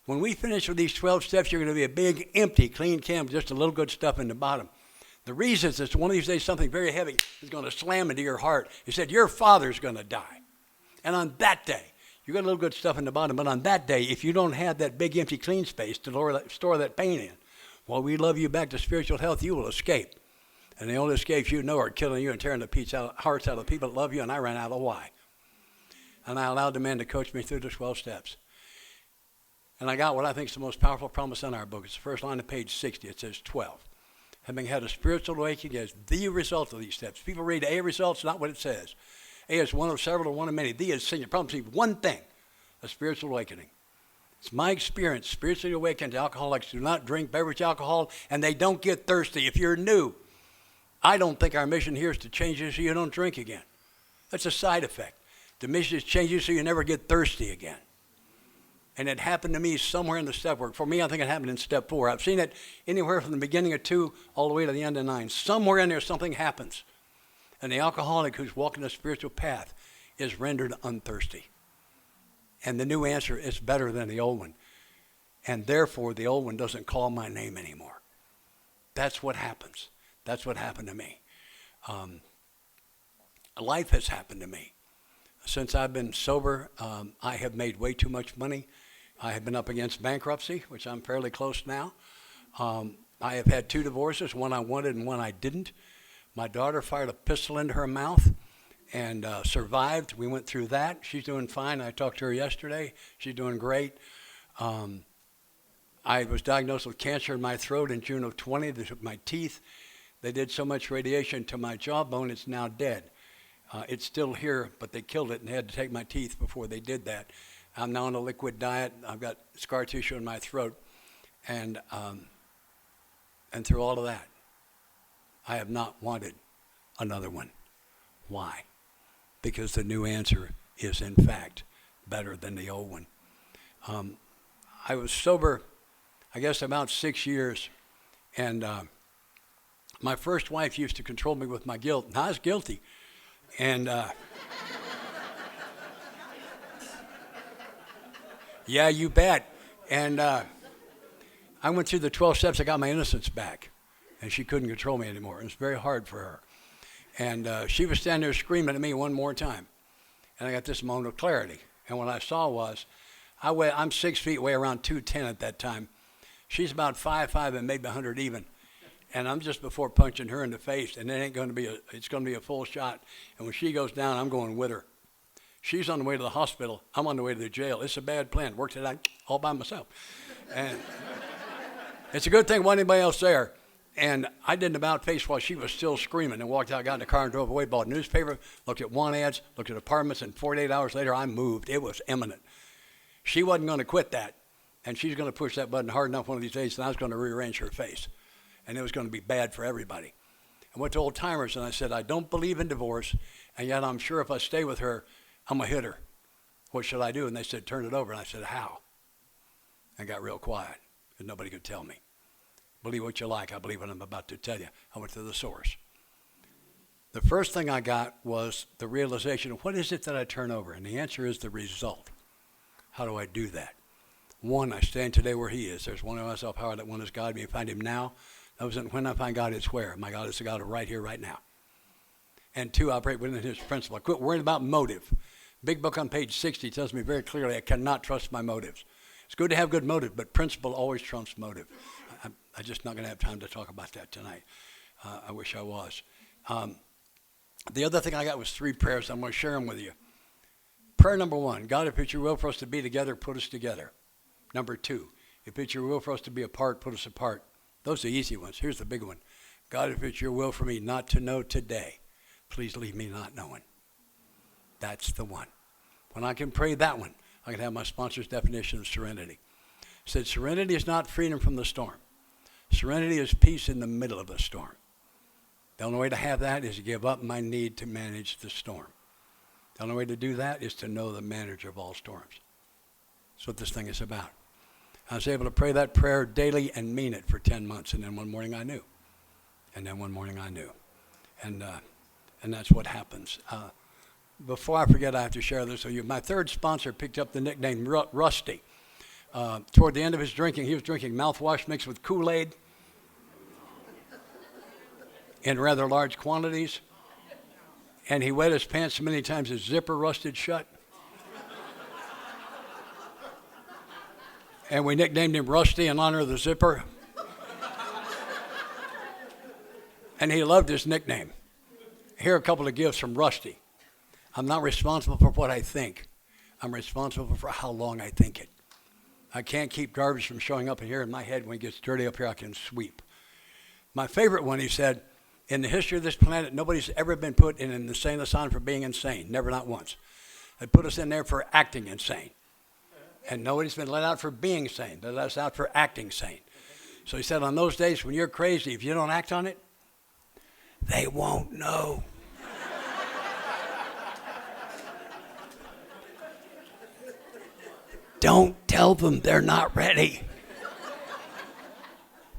When we finish with these 12 steps, you're going to be a big, empty, clean can with just a little good stuff in the bottom. The reason is that one of these days something very heavy is going to slam into your heart. He said, your father's going to die. And on that day, you got a little good stuff in the bottom, but on that day, if you don't have that big, empty, clean space to store that pain in, while we love you back to spiritual health, you will escape. And the only escapes you know are killing you and tearing the hearts out of the people that love you, and I ran out of why. And I allowed the man to coach me through the 12 steps. And I got what I think is the most powerful promise in our book. It's the first line of page 60. It says 12. Having had a spiritual awakening as the result of these steps. People read A results, not what it says. A is one of several or one of many. The is senior. Promise you one thing, a spiritual awakening. It's my experience. Spiritually awakened alcoholics do not drink beverage alcohol, and they don't get thirsty. If you're new, I don't think our mission here is to change you so you don't drink again. That's a side effect. The mission is to change you so you never get thirsty again. And it happened to me somewhere in the step work. For me, I think it happened in step 4. I've seen it anywhere from the beginning of 2 all the way to the end of 9. Somewhere in there, something happens. And the alcoholic who's walking a spiritual path is rendered unthirsty. And the new answer is better than the old one. And therefore, the old one doesn't call my name anymore. That's what happens. That's what happened to me. Life has happened to me. Since I've been sober, I have made way too much money. I have been up against bankruptcy, which I'm fairly close now. I have had 2 divorces, one I wanted and one I didn't. My daughter fired a pistol into her mouth and survived. We went through that. She's doing fine. I talked to her yesterday. She's doing great. I was diagnosed with cancer in my throat in June of 20. They took my teeth. They did so much radiation to my jawbone, it's now dead. It's still here, but they killed it and had to take my teeth before they did that. I'm now on a liquid diet. I've got scar tissue in my throat. And through all of that, I have not wanted another one. Why? Because the new answer is, in fact, better than the old one. I was sober, I guess, about 6 years. And my first wife used to control me with my guilt. And I was guilty. And yeah, you bet. And I went through the 12 steps. I got my innocence back. And she couldn't control me anymore. It was very hard for her. And she was standing there screaming at me one more time. And I got this moment of clarity. And what I saw was, I'm 6 feet, weigh around 210 at that time. She's about 5'5" and maybe 100 even. And I'm just before punching her in the face, and it's going to be a full shot. And when she goes down, I'm going with her. She's on the way to the hospital. I'm on the way to the jail. It's a bad plan. Worked it out all by myself. And it's a good thing wasn't anybody else there. And I did an about face while she was still screaming and walked out, got in the car and drove away, bought a newspaper, looked at want ads, looked at apartments, and 48 hours later, I moved. It was imminent. She wasn't going to quit that. And she's going to push that button hard enough one of these days, and I was going to rearrange her face. And it was going to be bad for everybody. I went to old timers and I said, I don't believe in divorce, and yet I'm sure if I stay with her, I'm going to hit her. What should I do? And they said, turn it over. And I said, how? I got real quiet because nobody could tell me. Believe what you like. I believe what I'm about to tell you. I went to the source. The first thing I got was the realization of what is it that I turn over? And the answer is the result. How do I do that? 1, I stand today where he is. There's one in myself power that one is God. Me find him now. That was when I find God, it's where. My God is the God of right here, right now. And 2, I operate within his principle. I quit worrying about motive. Big book on page 60 tells me very clearly I cannot trust my motives. It's good to have good motive, but principle always trumps motive. I'm just not going to have time to talk about that tonight. I wish I was. The other thing I got was 3 prayers. I'm going to share them with you. prayer number 1, God, if it's your will for us to be together, put us together. Number 2, if it's your will for us to be apart, put us apart. Those are the easy ones. Here's the big one. God, if it's your will for me not to know today, please leave me not knowing. That's the one. When I can pray that one, I can have my sponsor's definition of serenity. It said serenity is not freedom from the storm. Serenity is peace in the middle of a storm. The only way to have that is to give up my need to manage the storm. The only way to do that is to know the manager of all storms. That's what this thing is about. I was able to pray that prayer daily and mean it for 10 months, and then one morning I knew. And then one morning I knew. And that's what happens. Before I forget, I have to share this with you. My third sponsor picked up the nickname Rusty. Toward the end of his drinking, he was drinking mouthwash mixed with Kool-Aid in rather large quantities. And he wet his pants so many times his zipper rusted shut. And we nicknamed him Rusty in honor of the zipper. And he loved his nickname. Here are a couple of gifts from Rusty. I'm not responsible for what I think. I'm responsible for how long I think it. I can't keep garbage from showing up in here in my head. When it gets dirty up here, I can sweep. My favorite one, he said, in the history of this planet, nobody's ever been put in an insane asylum for being insane. Never, not once. They put us in there for acting insane. And nobody's been let out for being sane. They let us out for acting sane. So he said, on those days when you're crazy, if you don't act on it, they won't know. Don't tell them they're not ready.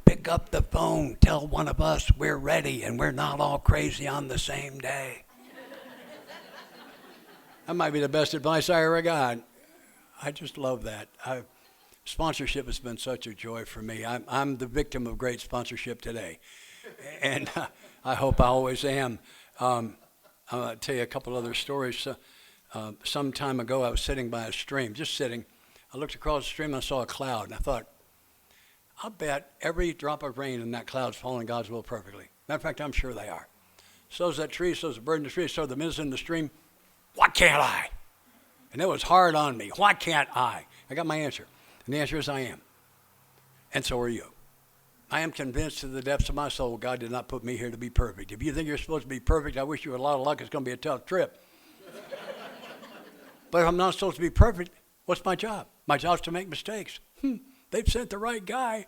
Pick up the phone, tell one of us we're ready and we're not all crazy on the same day. That might be the best advice I ever got. I just love that. Sponsorship has been such a joy for me. I'm the victim of great sponsorship today. And I hope I always am. I'll tell you a couple other stories. Some time ago, I was sitting by a stream, just sitting. I looked across the stream and I saw a cloud. And I thought, I'll bet every drop of rain in that cloud's following God's will perfectly. Matter of fact, I'm sure they are. So's that tree, so's the bird in the tree, so the minnows in the stream. Why can't I? And it was hard on me. Why can't I? I got my answer. And the answer is I am. And so are you. I am convinced to the depths of my soul God did not put me here to be perfect. If you think you're supposed to be perfect, I wish you a lot of luck. It's going to be a tough trip. But if I'm not supposed to be perfect, what's my job? My job's to make mistakes. They've sent the right guy.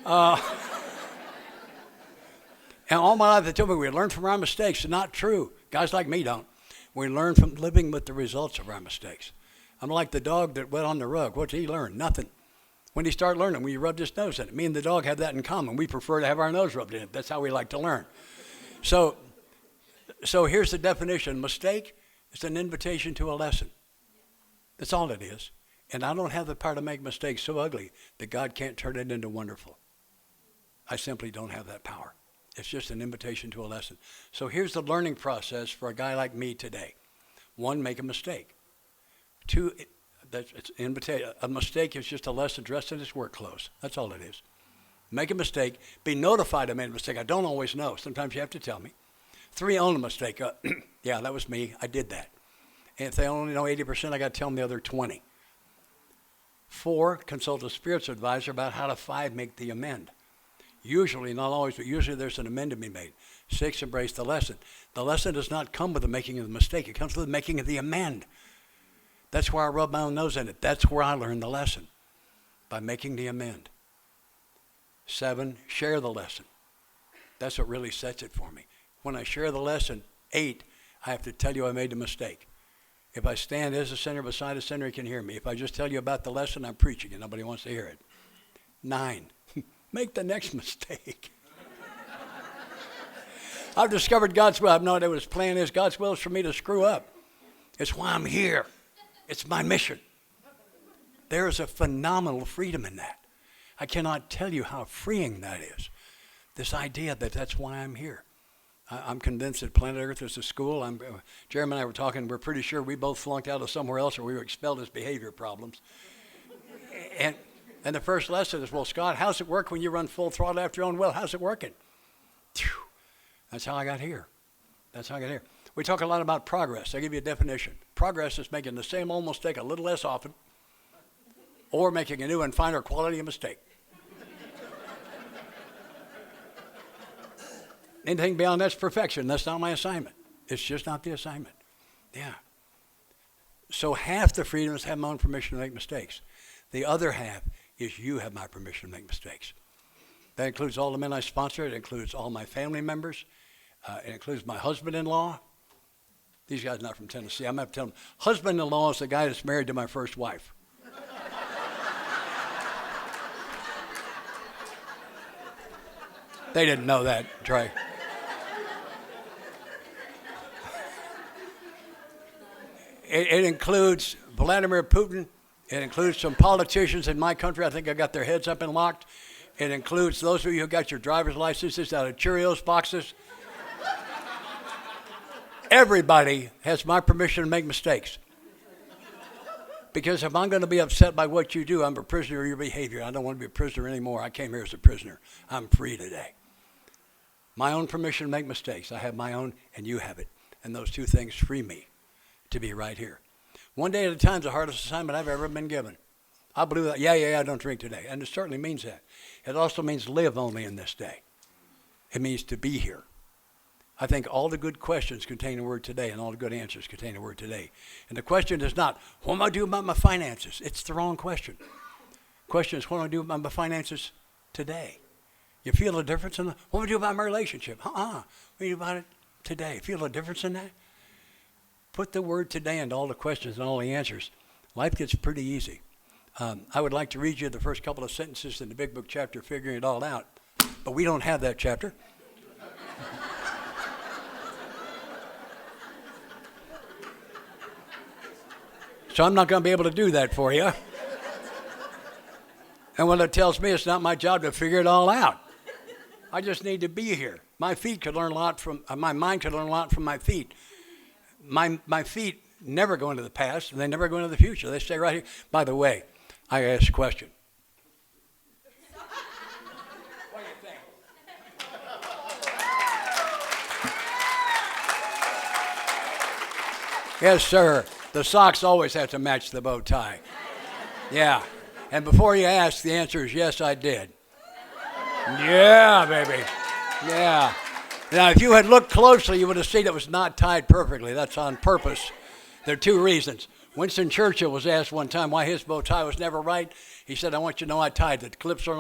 And all my life they told me we learn from our mistakes. It's not true. Guys like me don't. We learn from living with the results of our mistakes. I'm like the dog that went on the rug. What did he learn? Nothing. When did he start learning? When he rubbed his nose in it. Me and the dog have that in common. We prefer to have our nose rubbed in it. That's how we like to learn. So here's the definition. Mistake is an invitation to a lesson. That's all it is. And I don't have the power to make mistakes so ugly that God can't turn it into wonderful. I simply don't have that power. It's just an invitation to a lesson. So here's the learning process for a guy like me today. 1, make a mistake. 2, a mistake is just a lesson dressed in its work clothes. That's all it is. Make a mistake. Be notified I made a mistake. I don't always know. Sometimes you have to tell me. 3, own a mistake. Yeah, that was me. I did that. And if they only know 80%, I got to tell them the other 20. 4, consult a spiritual advisor about how to 5, make the amend. Usually, not always, but usually there's an amend to be made. 6, embrace the lesson. The lesson does not come with the making of the mistake. It comes with the making of the amend. That's where I rub my own nose in it. That's where I learn the lesson, by making the amend. 7, share the lesson. That's what really sets it for me. When I share the lesson, 8, I have to tell you I made a mistake. If I stand as a sinner beside a sinner, he can hear me. If I just tell you about the lesson, I'm preaching and nobody wants to hear it. 9, make the next mistake. I've discovered God's will. I have no idea what his plan is. God's will is for me to screw up. It's why I'm here. It's my mission. There is a phenomenal freedom in that. I cannot tell you how freeing that is. This idea that that's why I'm here. I'm convinced that planet Earth is a school. Jeremy and I were talking. We're pretty sure we both flunked out of somewhere else or we were expelled as behavior problems. And the first lesson is, well, Scott, how's it work when you run full throttle after your own will? How's it working? That's how I got here. That's how I got here. We talk a lot about progress. I give you a definition. Progress is making the same old mistake a little less often, or making a new and finer quality of mistake. Anything beyond that's perfection. That's not my assignment. It's just not the assignment. Yeah. So half the freedom is having my own permission to make mistakes. The other half is you have my permission to make mistakes. That includes all the men I sponsor. It includes all my family members. It includes my husband-in-law. These guys are not from Tennessee. I'm going to have to tell them, husband-in-law is the guy that's married to my first wife. They didn't know that, Trey. It includes Vladimir Putin. It includes some politicians in my country. I think I got their heads up and locked. It includes those of you who got your driver's licenses out of Cheerios boxes. Everybody has my permission to make mistakes. Because if I'm going to be upset by what you do, I'm a prisoner of your behavior. I don't want to be a prisoner anymore. I came here as a prisoner. I'm free today. My own permission to make mistakes. I have my own, and you have it. And those two things free me to be right here. One day at a time is the hardest assignment I've ever been given. I believe that. Yeah, I don't drink today. And it certainly means that. It also means live only in this day. It means to be here. I think all the good questions contain the word today, and all the good answers contain the word today. And the question is not, what am I doing about my finances? It's the wrong question. The question is, what am I doing about my finances today? You feel a difference in that? What am I doing about my relationship? What do you do about it today? Feel a difference in that? Put the word today into all the questions and all the answers. Life gets pretty easy. I would like to read you the first couple of sentences in the Big Book chapter, Figuring It All Out. But we don't have that chapter. So I'm not going to be able to do that for you. And what it tells me, it's not my job to figure it all out. I just need to be here. My feet could learn a lot from, my mind could learn a lot from my feet. My feet never go into the past, and they never go into the future. They stay right here. By the way, I asked a question. What do you think? Yes, sir. The socks always have to match the bow tie. Yeah. And before you ask, the answer is yes, I did. Yeah, baby. Yeah. Now, if you had looked closely, you would have seen it was not tied perfectly. That's on purpose. There are two reasons. Winston Churchill was asked one time why his bow tie was never right. He said, I want you to know I tied it. Clip-ons are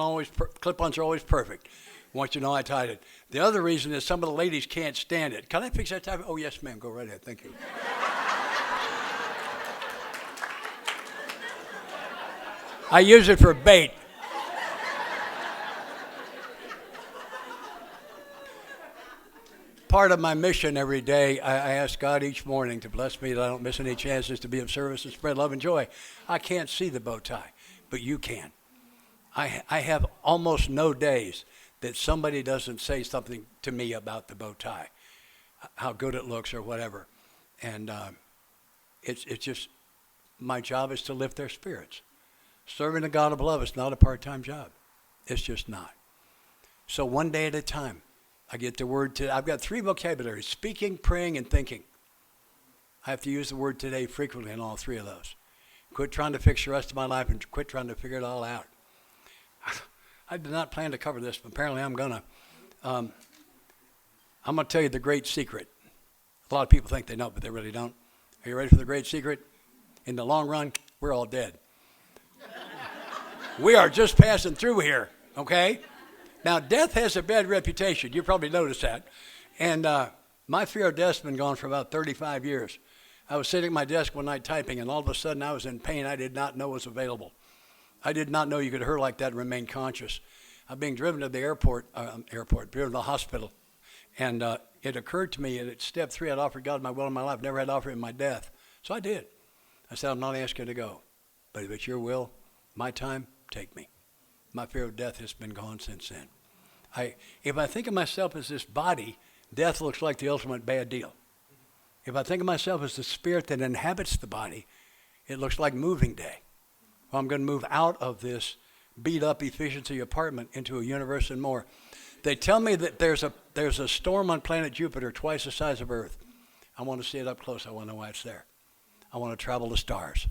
always perfect. I want you to know I tied it. The other reason is some of the ladies can't stand it. Can I fix that tie? Oh, yes, ma'am. Go right ahead. Thank you. I use it for bait. Part of my mission every day, I ask God each morning to bless me that I don't miss any chances to be of service and spread love and joy. I can't see the bow tie, but you can. I have almost no days that somebody doesn't say something to me about the bow tie, how good it looks or whatever. And it's just, my job is to lift their spirits. Serving the God of love is not a part-time job. It's just not. So one day at a time, I get the word today. I've got three vocabularies: speaking, praying, and thinking. I have to use the word today frequently in all three of those. Quit trying to fix the rest of my life and quit trying to figure it all out. I did not plan to cover this, but apparently I'm going to. I'm going to tell you the great secret. A lot of people think they know, but they really don't. Are you ready for the great secret? In the long run, we're all dead. We are just passing through here, okay? Now, death has a bad reputation. You probably noticed that. And my fear of death's been gone for about 35 years. I was sitting at my desk one night typing, and all of a sudden I was in pain I did not know was available. I did not know you could hurt like that and remain conscious. I'm being driven to the driven to the hospital. And it occurred to me at step 3, I'd offered God my will in my life, never had offered him my death. So I did. I said, I'm not asking to go. But if it's your will, my time, take me. My fear of death has been gone since then. If I think of myself as this body, death looks like the ultimate bad deal. If I think of myself as the spirit that inhabits the body, it looks like moving day. Well, I'm going to move out of this beat-up efficiency apartment into a universe and more. They tell me that there's a storm on planet Jupiter twice the size of Earth. I want to see it up close. I want to know why it's there. I want to travel the stars.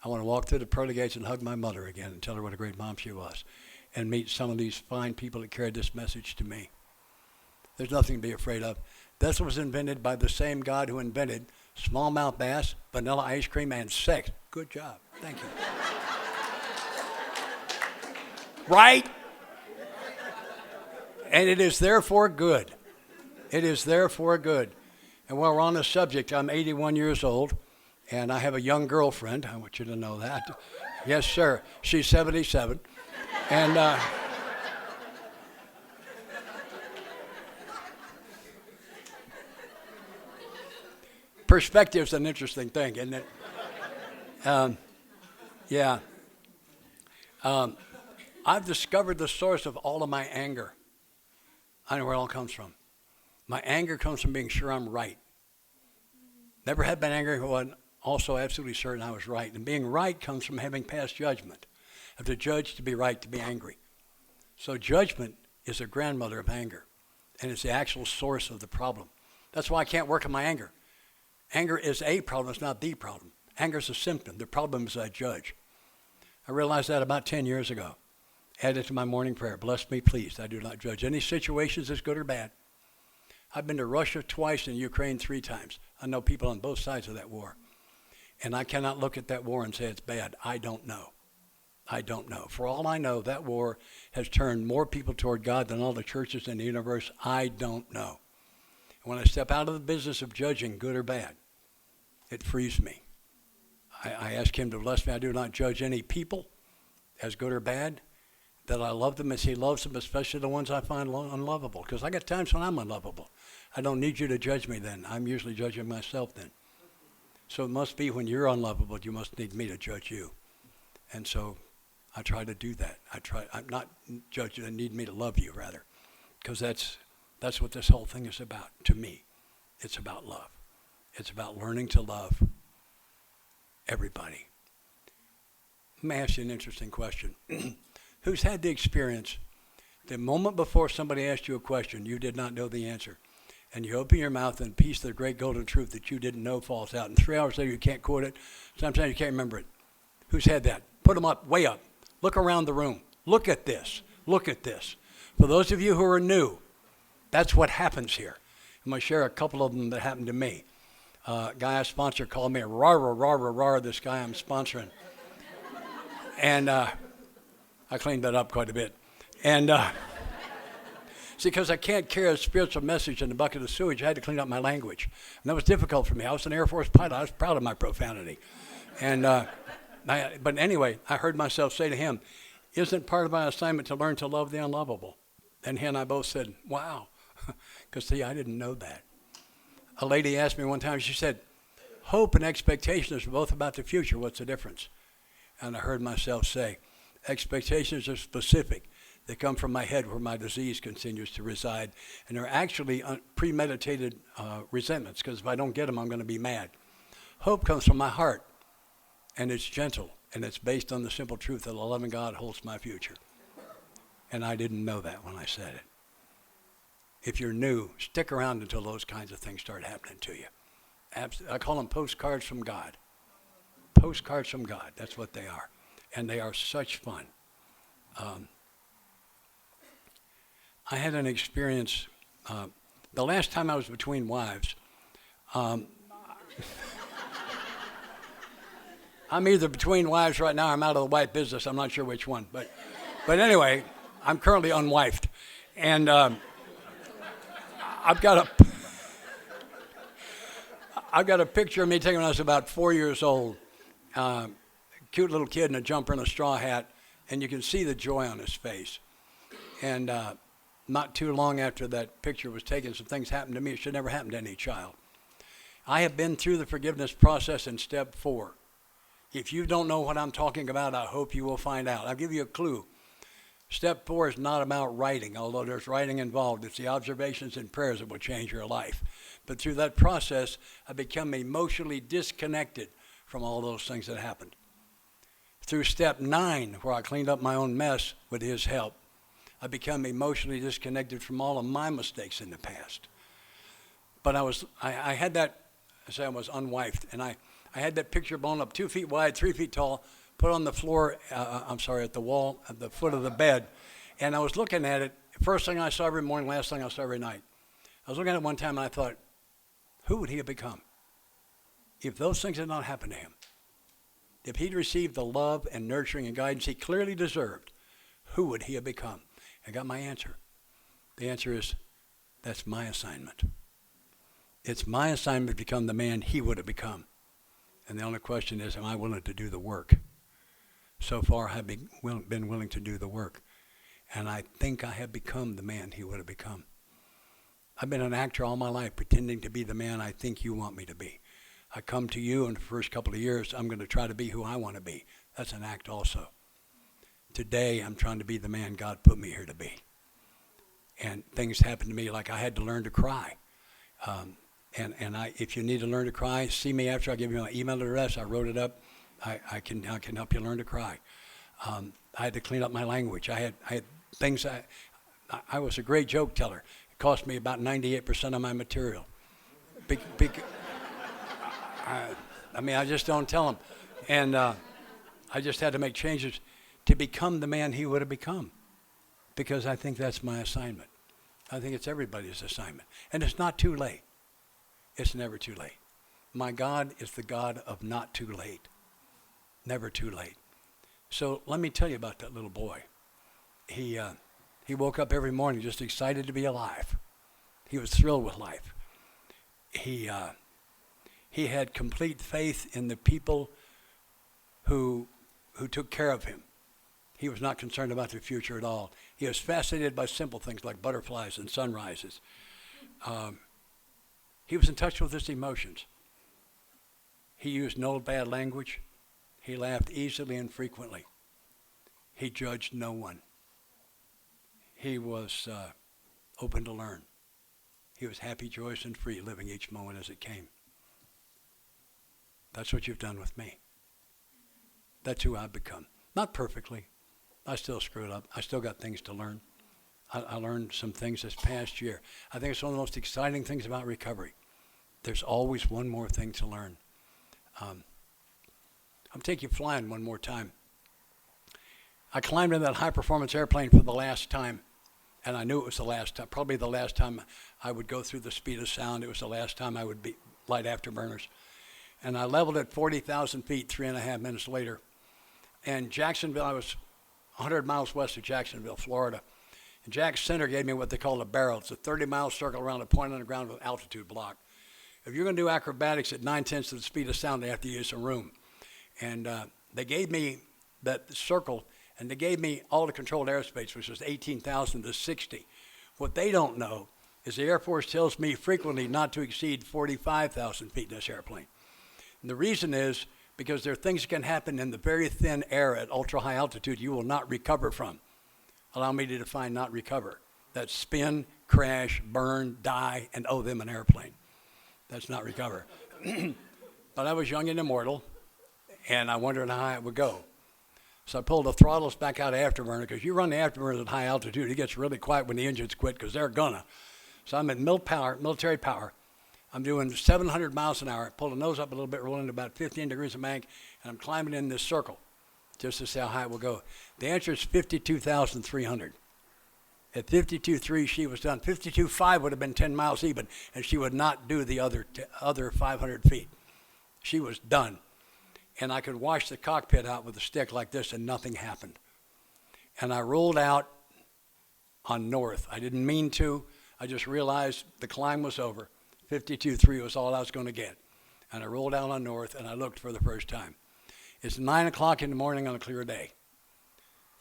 I want to walk through the pearly gates and hug my mother again and tell her what a great mom she was and meet some of these fine people that carried this message to me. There's nothing to be afraid of. This was invented by the same God who invented smallmouth bass, vanilla ice cream, and sex. Good job. Thank you. Right? And it is therefore good. It is therefore good. And while we're on the subject, I'm 81 years old, and I have a young girlfriend. I want you to know that. Yes, sir. She's 77. And perspective's an interesting thing, isn't it? Yeah. I've discovered the source of all of my anger. I know where it all comes from. My anger comes from being sure I'm right. Never had been angry, but also absolutely certain I was right. And being right comes from having passed judgment. Of to judge, to be right, to be angry. So judgment is a grandmother of anger. And it's the actual source of the problem. That's why I can't work on my anger. Anger is a problem, it's not the problem. Anger is a symptom. The problem is I judge. I realized that about 10 years ago. Added to my morning prayer, bless me, please. I do not judge any situations as good or bad. I've been to Russia twice and Ukraine 3 times. I know people on both sides of that war. And I cannot look at that war and say it's bad. I don't know. I don't know. For all I know, that war has turned more people toward God than all the churches in the universe. I don't know. And when I step out of the business of judging good or bad, it frees me. I ask him to bless me. I do not judge any people as good or bad, that I love them as he loves them, especially the ones I find unlovable. Because I got times when I'm unlovable. I don't need you to judge me then. I'm usually judging myself then. So it must be when you're unlovable, you must need me to judge you. And so I try to do that. I'm not judging, I need me to love you, rather. Because that's what this whole thing is about, to me. It's about love. It's about learning to love everybody. Let me ask you an interesting question. Who's had the experience, the moment before somebody asked you a question, you did not know the answer, and you open your mouth and a piece of the great golden truth that you didn't know falls out, and 3 hours later you can't quote it, sometimes you can't remember it. Who's had that? Put them up, way up. Look around the room. Look at this. Look at this. For those of you who are new, that's what happens here. I'm going to share a couple of them that happened to me. A guy I sponsor called me a rar, this guy I'm sponsoring. And I cleaned that up quite a bit. And see, because I can't carry a spiritual message in a bucket of sewage, I had to clean up my language. And that was difficult for me. I was an Air Force pilot. I was proud of my profanity. And but anyway, I heard myself say to him, isn't part of my assignment to learn to love the unlovable? And he and I both said, wow. Because, see, I didn't know that. A lady asked me one time, she said, hope and expectations are both about the future. What's the difference? And I heard myself say, expectations are specific. They come from my head where my disease continues to reside. And they're actually premeditated resentments, because if I don't get them, I'm going to be mad. Hope comes from my heart, and it's gentle, and it's based on the simple truth that a loving God holds my future. And I didn't know that when I said it. If you're new, stick around until those kinds of things start happening to you. I call them postcards from God. Postcards from God, that's what they are. And they are such fun. I had an experience, the last time I was between wives, I'm either between wives right now or I'm out of the wife business. I'm not sure which one. But anyway, I'm currently unwifed. And I've got a picture of me taken when I was about 4 years old. Cute little kid in a jumper and a straw hat, and you can see the joy on his face. And not too long after that picture was taken, some things happened to me. It should never happen to any child. I have been through the forgiveness process in step 4. If you don't know what I'm talking about, I hope you will find out. I'll give you a clue. Step 4 is not about writing, although there's writing involved. It's the observations and prayers that will change your life. But through that process, I become emotionally disconnected from all those things that happened. Through step 9, where I cleaned up my own mess with his help, I become emotionally disconnected from all of my mistakes in the past. But I had that I said I was unwifed. And I had that picture blown up 2 feet wide, 3 feet tall, put on the floor, at the wall, at the foot of the bed. And I was looking at it. First thing I saw every morning, last thing I saw every night. I was looking at it one time and I thought, who would he have become if those things had not happened to him? If he'd received the love and nurturing and guidance he clearly deserved, who would he have become? I got my answer. The answer is, that's my assignment. It's my assignment to become the man he would have become. And the only question is, am I willing to do the work? So far, I've been willing to do the work. And I think I have become the man he would have become. I've been an actor all my life, pretending to be the man I think you want me to be. I come to you in the first couple of years, I'm going to try to be who I want to be. That's an act also. Today, I'm trying to be the man God put me here to be. And things happen to me like I had to learn to cry. If you need to learn to cry, see me after. I'll give you my email address. I wrote it up. I can help you learn to cry. I had to clean up my language. I had things. I was a great joke teller. It cost me about 98% of my material. I just don't tell them. And I just had to make changes to become the man he would have become, because I think that's my assignment. I think it's everybody's assignment. And it's not too late. It's never too late. My God is the God of not too late. Never too late. So let me tell you about that little boy. He woke up every morning just excited to be alive. He was thrilled with life. He had complete faith in the people who took care of him. He was not concerned about the future at all. He was fascinated by simple things like butterflies and sunrises. He was in touch with his emotions. He used no bad language. He laughed easily and frequently. He judged no one. He was open to learn. He was happy, joyous, and free, living each moment as it came. That's what you've done with me. That's who I've become. Not perfectly. I still screwed up. I still got things to learn. I learned some things this past year. I think it's one of the most exciting things about recovery. There's always one more thing to learn. I'm taking you flying one more time. I climbed in that high-performance airplane for the last time, and I knew it was the last time, probably the last time I would go through the speed of sound. It was the last time I would be light afterburners. And I leveled at 40,000 feet 3.5 minutes later. And Jacksonville, I was 100 miles west of Jacksonville, Florida. And Jack's Center gave me what they call a barrel. It's a 30-mile circle around a point on the ground with an altitude block. If you're going to do acrobatics at 9/10 of the speed of sound, they have to use some room. And they gave me that circle, and they gave me all the controlled airspace, which was 18,000 to 60. What they don't know is the Air Force tells me frequently not to exceed 45,000 feet in this airplane. And the reason is because there are things that can happen in the very thin air at ultra-high altitude you will not recover from. Allow me to define not recover. That's spin, crash, burn, die, and owe them an airplane. That's not recover. But I was young and immortal, and I wondered how it would go. So I pulled the throttles back out of afterburner, because you run the afterburner at high altitude, it gets really quiet when the engines quit, because they're gonna. So I'm at military power. I'm doing 700 miles an hour, pull the nose up a little bit, rolling about 15 degrees of bank, and I'm climbing in this circle just to see how high it will go. The answer is 52,300. At 52.3, she was done. 52.5 would have been 10 miles even, and she would not do the other 500 feet. She was done. And I could wash the cockpit out with a stick like this, and nothing happened. And I rolled out on north. I didn't mean to. I just realized the climb was over. 52.3 was all I was going to get. And I rolled out on north, and I looked for the first time. It's 9 o'clock in the morning on a clear day.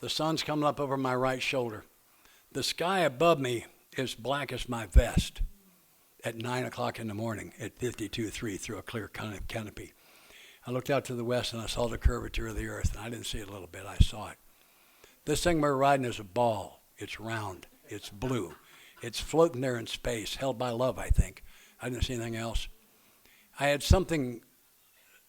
The sun's coming up over my right shoulder. The sky above me is black as my vest at 9 o'clock in the morning at 52.3 through a clear canopy. I looked out to the west, and I saw the curvature of the earth, and I didn't see it a little bit. I saw it. This thing we're riding is a ball. It's round. It's blue. It's floating there in space, held by love, I think. I didn't see anything else. I had something,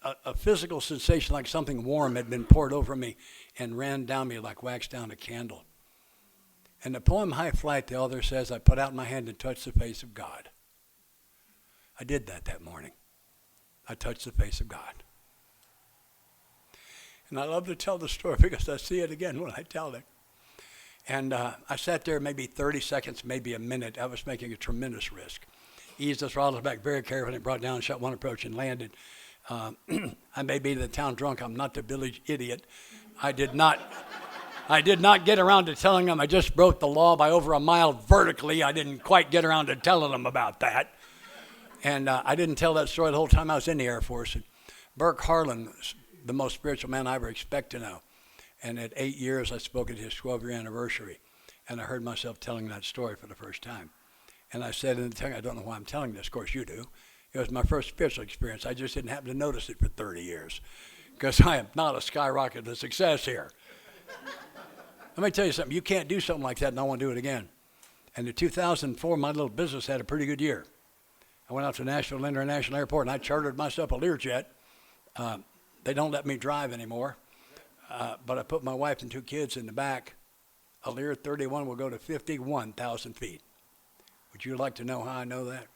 a physical sensation like something warm had been poured over me and ran down me like wax down a candle. In the poem High Flight, the author says, I put out my hand and touched the face of God. I did that morning. I touched the face of God. And I love to tell the story because I see it again when I tell it. And I sat there maybe 30 seconds, maybe a minute. I was making a tremendous risk. Eased the throttles back very carefully, brought down, shot one approach, and landed. I may be the town drunk. I'm not the village idiot. I did not get around to telling them I just broke the law by over a mile vertically. I didn't quite get around to telling them about that. And I didn't tell that story the whole time I was in the Air Force. And Burke Harlan was the most spiritual man I ever expect to know. And at 8 years, I spoke at his 12-year anniversary. And I heard myself telling that story for the first time. And I said in the tongue, I don't know why I'm telling this. Of course, you do. It was my first spiritual experience. I just didn't happen to notice it for 30 years. Because I am not a skyrocket to success here. Let me tell you something. You can't do something like that and I want to do it again. And in 2004, my little business had a pretty good year. I went out to Nashville International Airport and I chartered myself a Learjet. They don't let me drive anymore. But I put my wife and 2 kids in the back. A Lear 31 will go to 51,000 feet. Would you like to know how I know that?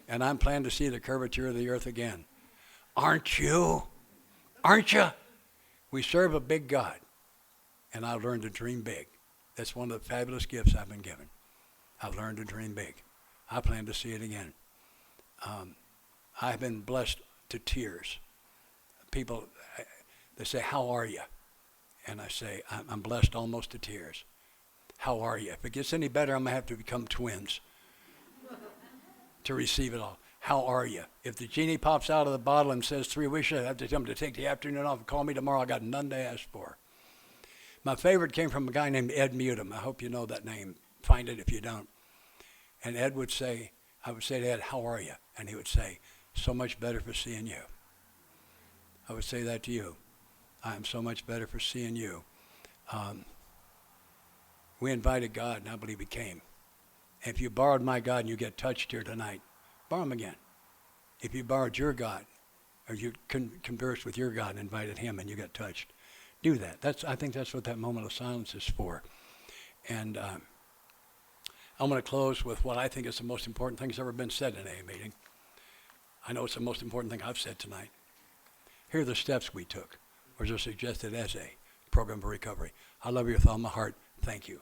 And I'm planning to see the curvature of the earth again. Aren't you? Aren't you? We serve a big God. And I've learned to dream big. That's one of the fabulous gifts I've been given. I've learned to dream big. I plan to see it again. I've been blessed to tears. People, they say, how are you? And I say, I'm blessed almost to tears. How are you? If it gets any better, I'm going to have to become twins to receive it all. How are you? If the genie pops out of the bottle and says 3 wishes, I have to tell him to take the afternoon off and call me tomorrow. I got none to ask for. My favorite came from a guy named Ed Mutum. I hope you know that name. Find it if you don't. And Ed would say, I would say to Ed, how are you? And he would say, so much better for seeing you. I would say that to you. I am so much better for seeing you. We invited God, and I believe he came. If you borrowed my God and you get touched here tonight, borrow him again. If you borrowed your God, or you conversed with your God and invited him and you got touched, do that. I think that's what that moment of silence is for. And I'm going to close with what I think is the most important thing that's ever been said in a meeting. I know it's the most important thing I've said tonight. Here are the steps we took, or are suggested as a program for recovery. I love you with all my heart. Thank you.